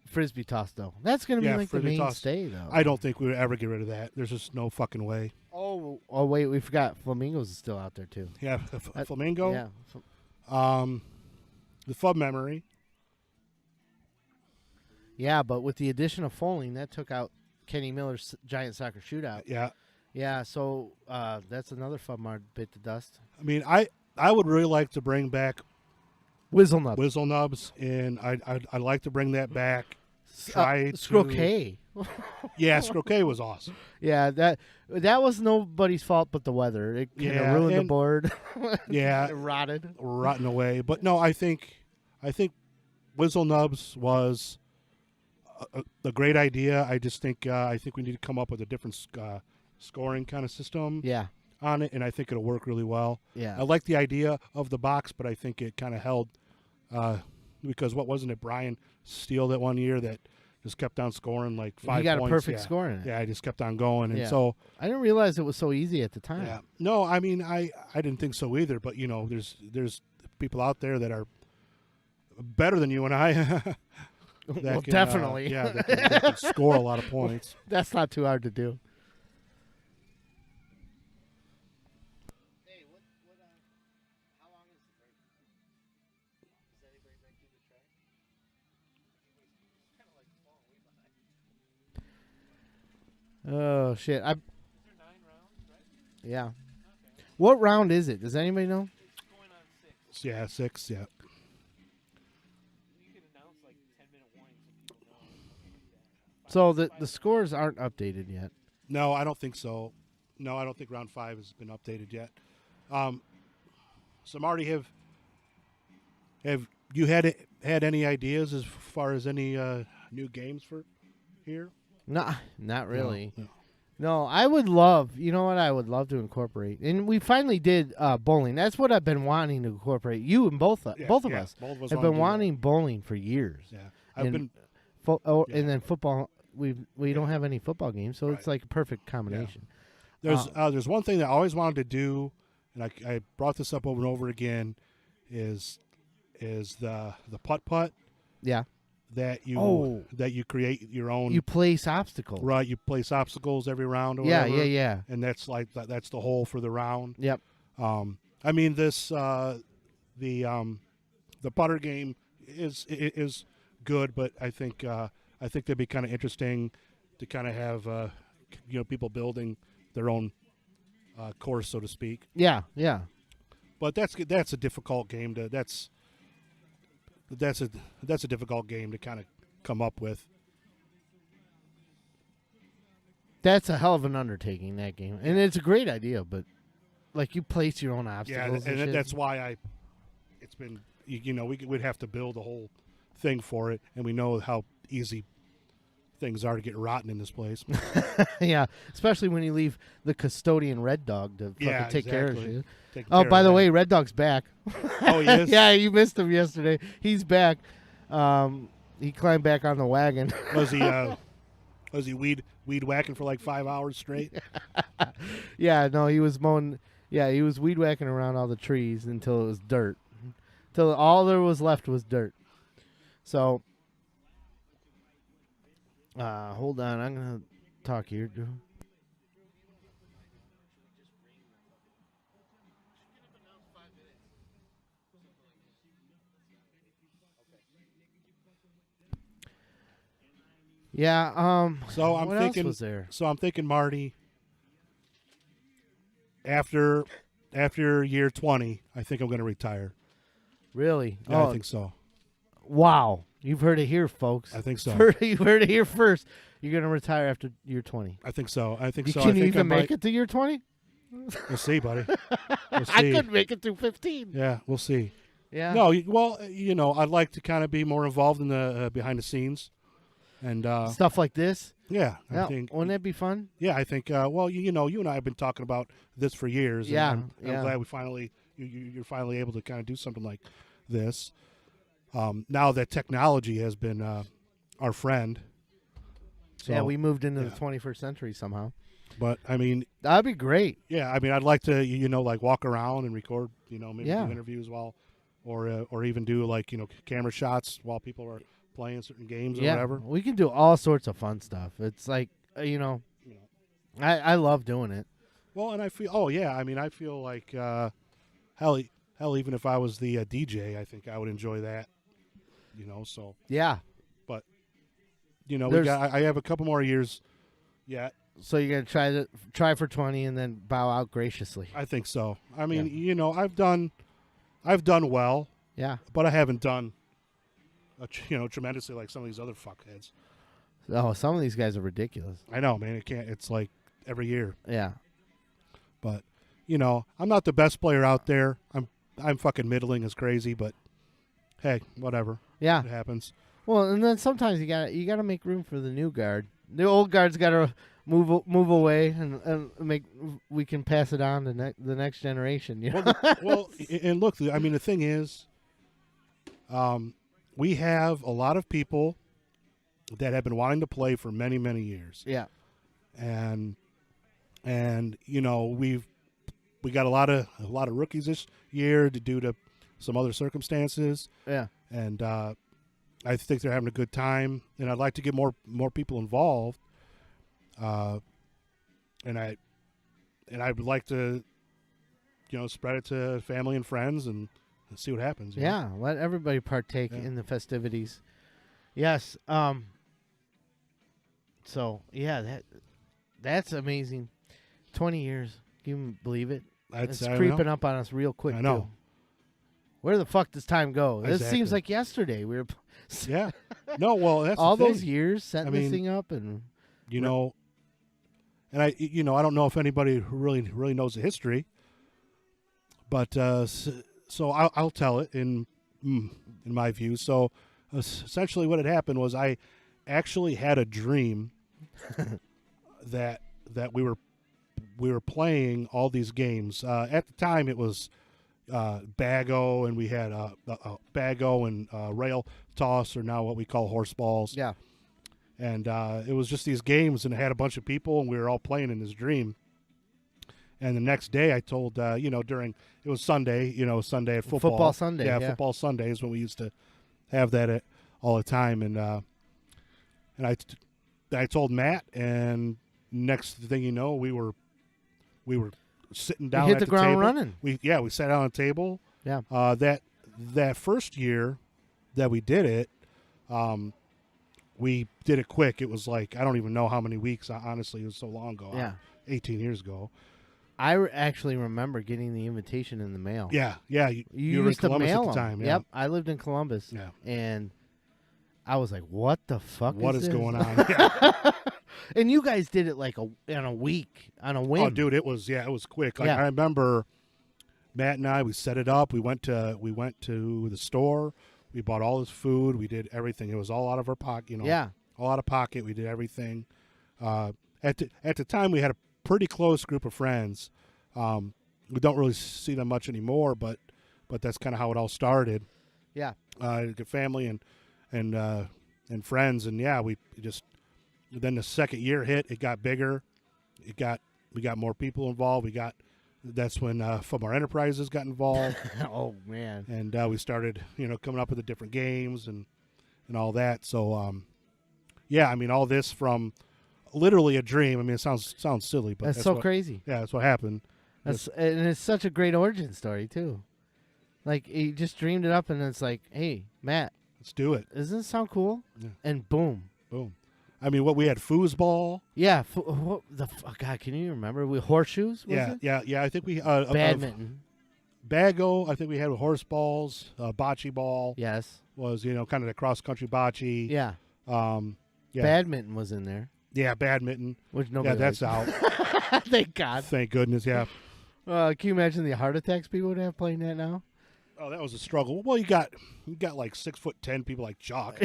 Frisbee toss though. That's gonna be like the frisbee toss. mainstay though. I don't think we would ever get rid of that. There's just no fucking way. Oh wait, we forgot Flamingos is still out there too. Yeah, Flamingo. Yeah. The Fub memory. Yeah, but with the addition of Foaling, that took out Kenny Miller's giant soccer shootout. Yeah. Yeah, so that's another Fub Mart bit to dust. I mean, I would really like to bring back Whizzle Nubs. Whizzle Nubs, and I'd like to bring that back. Try Scroquet. Yeah, Scroquet was awesome. Yeah, that was nobody's fault but the weather. It kind of ruined the board. Yeah, it rotted, rotting away. But no, I think Whizzle Nubs was a great idea. I just think we need to come up with a different scoring kind of system. Yeah. On it, and I think it'll work really well. Yeah. I like the idea of the box, but I think it kind of held because what wasn't it, Brian Steele that one year that just kept on scoring like 5 points. He got a perfect score in it. Yeah, I just kept on going, and so I didn't realize it was so easy at the time. Yeah, no, I mean I didn't think so either. But you know, there's people out there that are better than you and I. Well, definitely. That can score a lot of points. That's not too hard to do. Oh shit! Yeah. What round is it? Does anybody know? Yeah, 6. Yeah. So the scores aren't updated yet. No, I don't think so. No, I don't think round 5 has been updated yet. So Marty, have you had any ideas as far as any new games for here? No, not really. No. No, I would love. You know what? I would love to incorporate, and we finally did bowling. That's what I've been wanting to incorporate. You and both of us Both of us have been wanting bowling for years. Yeah, I've been. And then football. We don't have any football games, so it's like a perfect combination. Yeah. There's one thing that I always wanted to do, and I brought this up over and over again, is the putt. Yeah. That you create your own. You place obstacles. Right, you place obstacles every round. Or yeah, whatever, yeah. And that's that's the hole for the round. Yep. I mean this the putter game is good, but I think that'd be kind of interesting to kind of have people building their own course, so to speak. Yeah. But that's a difficult game to that's a difficult game to kind of come up with. That's a hell of an undertaking, that game, and it's a great idea. But like, you place your own obstacles. Yeah, and that's why it's been we'd have to build a whole thing for it, and we know how easy things are to get rotten in this place. Yeah, especially when you leave the custodian Red Dog to fucking take care of you. Oh, by the way, Red Dog's back. Oh, he is? Yeah, you missed him yesterday. He's back. He climbed back on the wagon. Was he weed whacking for like 5 hours straight? Yeah, no, he was mowing. Yeah, he was weed whacking around all the trees until it was dirt. Till all there was left was dirt. So, hold on, I'm gonna talk here, Drew. Yeah. So I'm what thinking. else was there? So I'm thinking, Marty. After year 20, I think I'm going to retire. Really? Yeah, I think so. Wow. You've heard it here, folks. I think so. You heard it here first. You're going to retire after year 20. I think so. Can you even make it to year 20? We'll see, buddy. We'll see. I couldn't make it to 15. Yeah, we'll see. Yeah. No, well, I'd like to kind of be more involved in the behind the scenes. And Stuff like this. yeah, Yeah, I think. wouldn't that be fun? Yeah, I think. Well, you know, you and I have been talking about this for years. And Yeah, I'm yeah. glad we finally you're finally able to kind of do something like this. Now that technology has been our friend. So, Yeah, we moved into yeah. the 21st century somehow. But I mean, That'd be great. yeah, I mean, I'd like to, like walk around and record, maybe Yeah. do interviews or even do like, camera shots while people are playing certain games or Yeah, whatever. we can do all sorts of fun stuff. It's like, I love doing it. Well, and I feel like, hell, even if I was the DJ, I think I would enjoy that, so, Yeah. but, There's- I have a couple more years yet. So you're gonna try for 20 and then bow out graciously. I think so. I mean, I've done well, Yeah. but I haven't done, tremendously like some of these other fuckheads. Oh, some of these guys are ridiculous. I know, man. It's like every year. Yeah. But I'm not the best player out there. I'm fucking middling as crazy, but hey, whatever. Yeah. It happens. Well, and then sometimes you gotta make room for the new guard. The old guard's gotta move away and we can pass it on to the next generation. Well, and look, I mean, the thing is, we have a lot of people that have been wanting to play for many, many years. Yeah. And we got a lot of rookies this year due to some other circumstances. Yeah. And I think they're having a good time, and I'd like to get more people involved. And I would like to, spread it to family and friends and see what happens. you know? Yeah. Let everybody partake Yeah. in the festivities. Yes. So yeah, that's amazing. 20 years. Can you believe it? It's I creeping know. up on us real quick. I know. Too. Where the fuck does time go? This Exactly. seems like yesterday. We were Yeah. No, well, that's all the thing. those years setting I this mean, thing up, and and I don't know if anybody who really knows the history, but so I'll tell it in my view. So essentially, what had happened was I actually had a dream that we were playing all these games. At the time, it was Bago, and we had Bago and rail toss, or now what we call horse balls. yeah, And it was just these games, and it had a bunch of people, and we were all playing in this dream. And the next day, I told, it was Sunday, Sunday at football. Football Sunday, yeah. Football Sunday is when we used to have that all the time. And I told Matt, and next thing you know, we were sitting down hit at the the ground table. running. We sat down at the table. Yeah. That first year that we did it, we did it quick. It was like, I don't even know how many weeks. Honestly, it was so long ago. Yeah. 18 years ago. I actually remember getting the invitation in the mail. Yeah. You You were in used to Columbus mail at the 'em. time. Yeah. Yep, I lived in Columbus. Yeah. And I was like, "What the fuck? What is this? going on? Yeah. And you guys did it like in a week on a whim. Oh, dude, it was quick. Like, Yeah. I remember Matt and I, we set it up. We went to the store. We bought all this food. We did everything. It was all out of our pocket. Yeah. All out of pocket. We did everything. At the time, we had a pretty close group of friends. We don't really see them much anymore, but that's kind of how it all started. Yeah. Good family and friends, and yeah, we just. Then the second year hit. It got bigger. We got more people involved. That's when Fub Enterprises got involved. Oh man. And we started, coming up with the different games and all that. So, yeah, I mean, all this from literally a dream. I mean, it sounds silly, but That's so crazy. Yeah, that's what happened. And it's such a great origin story too. Like he just dreamed it up, and it's like, "Hey, Matt, Let's do it. doesn't it sound cool?" Yeah. And boom. Boom. I mean, what we had foosball. Yeah. God, can you remember? We horseshoes. Was it? Yeah. I think we Badminton. Bago. I think we had horse balls. Bocce ball Yes. was kind of the cross country bocce. Yeah. Yeah. Badminton was in there, Yeah, badminton. which nobody. Yeah, that's liked. out. Thank God. Thank goodness. Yeah. Can you imagine the heart attacks people would have playing that now? Oh, that was a struggle. Well, you got like 6'10" people like Chalk.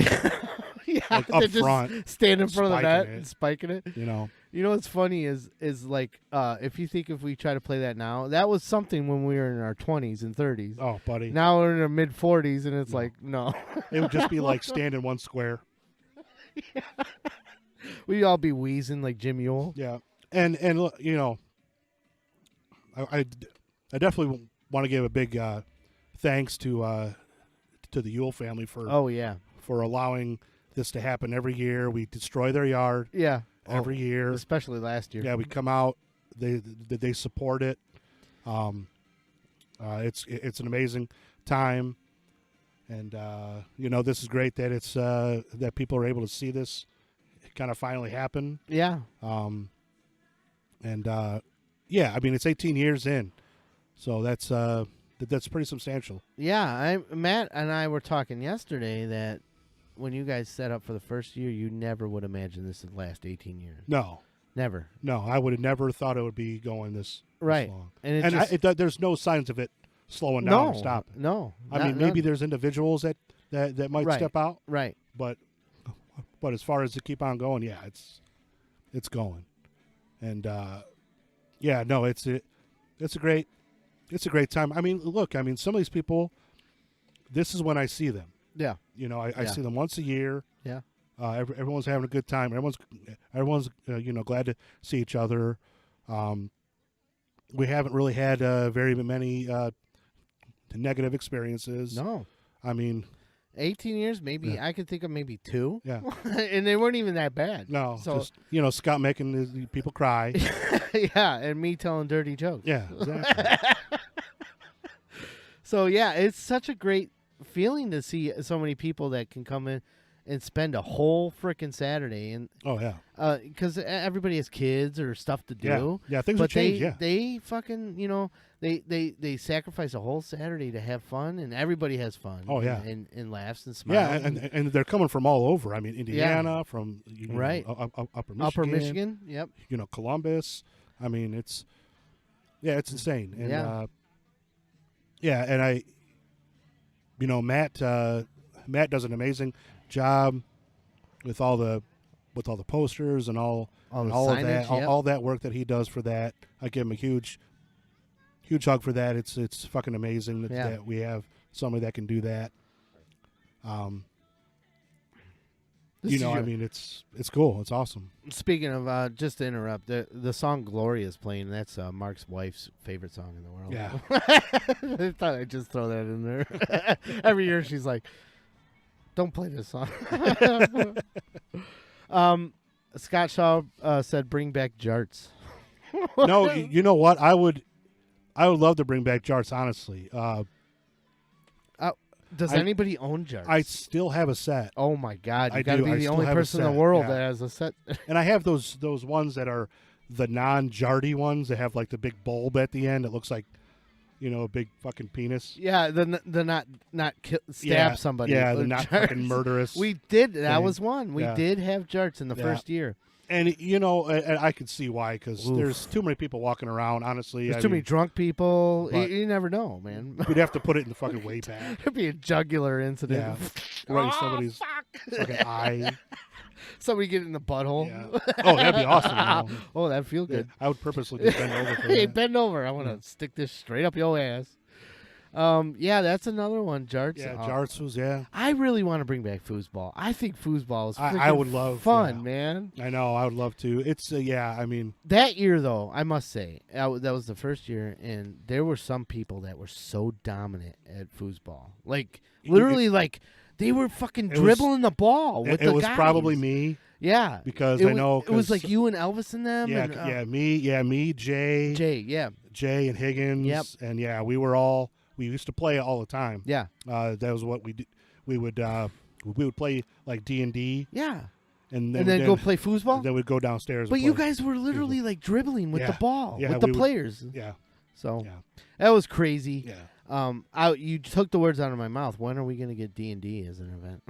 Yeah, like they up just front, stand in front of the spiking net it. and spiking it. you know. You know what's funny is like if you think if we try to play that now, that was something when we were in our 20s and 30s. Oh, buddy. Now we're in our mid 40s and it's like no. It would just be like stand in one square. We'd all be wheezing like Jim Ewell. Yeah, and you know, I definitely want to give a big thanks to the Ewell family for Oh yeah. for allowing this to happen every year. We destroy their yard Yeah. every year. Especially last year. Yeah, we come out. They support it. It's an amazing time, and you know, this is great that it's that people are able to see this kind of finally happen. Yeah. And yeah, I mean, it's 18 years in, so that's pretty substantial. Yeah, Matt and I were talking yesterday that when you guys set up for the first year, you never would imagine this would last 18 years. No, Never. I would have never thought it would be going this Right. long. And There's no signs of it slowing down or stopping. No. I mean, maybe there's individuals that might Right. step out, Right. but as far as to keep on going, yeah, it's going, and yeah, no, it's a great time. I mean, look, some of these people, this is when I see them. Yeah. You know, I Yeah. see them once a year. Yeah. Everyone's having a good time. Everyone's you know, glad to see each other. We haven't really had very many negative experiences. No. I mean, 18 years, maybe. Yeah. I could think of maybe 2. yeah, And they weren't even that bad. no, So, just, you know, Scott making people cry. yeah, and me telling dirty jokes. Yeah, exactly. So, yeah, it's such a great feeling to see so many people that can come in and spend a whole freaking Saturday. And Oh yeah, because everybody has kids or stuff to do. yeah, things But have changed. Yeah, they fucking, you know, they sacrifice a whole Saturday to have fun, and everybody has fun. Oh, yeah. and laughs and smiles. yeah, and they're coming from all over. I mean, Indiana, from Right. Upper Michigan, Upper Michigan, yep. you know, Columbus. I mean, it's insane. And Yeah. yeah, and I, you know, Matt does an amazing job with all the posters and all All and the all of signage, that, yep. all that work that he does for that. I give him a huge hug for that. It's fucking amazing that we have somebody that can do that. This You is know, your- I mean, it's cool. It's awesome. Speaking of, just to interrupt, the song "Gloria" is playing. That's Mark's wife's favorite song in the world. Yeah. I thought I'd just throw that in there. Every year she's like, "Don't play this song." Scott Shaw said, "Bring back jarts." No, you know what? I would love to bring back jarts. Honestly, Does I- anybody own jarts? I still have a set, Oh my God! You I got to do. be I the still only have a person in the set, world yeah. that has a set. and I have those ones that are the non-jarty ones that have like the big bulb at the end. It looks like, you know, a big fucking penis. Yeah, the not stab Yeah, somebody. Yeah, with the not jarts. fucking murderous. We did. That thing. was one. We Yeah. did have jarts in the Yeah. first year. And you know, and I could see why, because Oof. there's too many people walking around. Honestly, There's I too many mean, drunk people. but- You never know, man. we'd have to put it in the fucking way back. There'd be a jugular incident. Yeah. Right in somebody's fucking eye. Somebody get in the butthole. Yeah. Oh, that'd be awesome. You know? Oh, that'd feel good. I would purposely just bend over for Hey, that. bend over. I want to Yeah. stick this straight up your ass. Yeah, that's another one. Jarts. Yeah, jarts was I really want to bring back foosball. I think foosball is I would freaking love- fun, yeah. man. I know. I would love to. It's yeah. I mean, That year, though, I must say, that was the first year, and there were some people that were so dominant at foosball. Like, literally, like, they were fucking It was- dribbling the ball with it the was guys. probably me Yeah. because It I know it was 'cause- like you and Elvis and them. yeah, and, me, Jay, Jay, and Higgins, Yep. and yeah, we used to play all the time. yeah. That was what we did. We would play like D&D, Yeah. and And then go play foosball? Then we'd go downstairs. But and you play. guys were literally, like, dribbling with the Yeah. ball, Yeah, with the we would- players. yeah, So, yeah, that was crazy. yeah. You took the words out of my mouth. When are we going to get D&D as an event?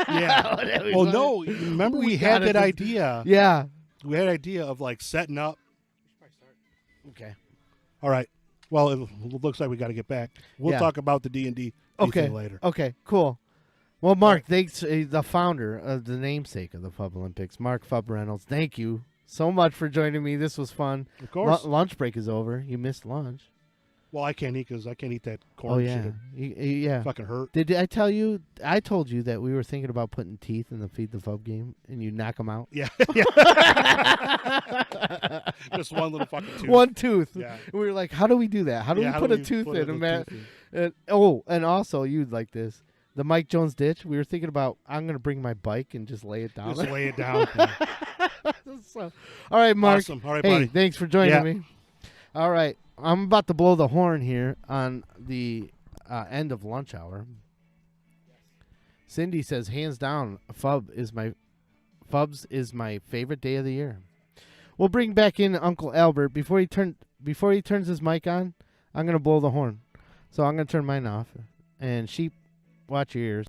Yeah. Well, no, remember we had gotta that do- idea. Yeah. We had an idea of like setting up. Okay. All right. Well, it looks like we got to get back. We'll Yeah. talk about the D&D Okay. thing later. Okay, cool. Well, Mark, thanks, the founder of the namesake of the Fub Olympics, Mark Fub Reynolds. Thank you so much for joining me. This was fun. Of course. Lunch break is over. You missed lunch. Well, I can't eat because I can't eat that corn. Oh yeah, shit. yeah. Fucking hurt. Did I tell you? I told you that we were thinking about putting teeth in the Feed the Fub game, and you knock them out. Yeah. Just one little fucking tooth. One tooth. Yeah. We were like, how do we do that? How do we put a tooth in? And also, you'd like this. The Mike Jones ditch. We were thinking about. I'm gonna bring my bike and just lay it down. Just lay it down. So, all right, Mark. Awesome. All right, hey, buddy. Thanks for joining me. All right. I'm about to blow the horn here on the end of lunch hour. Cindy says, hands down, Fubs is my favorite day of the year. We'll bring back in Uncle Albert before he turns his mic on. I'm gonna blow the horn, so I'm gonna turn mine off. And sheep, watch your ears.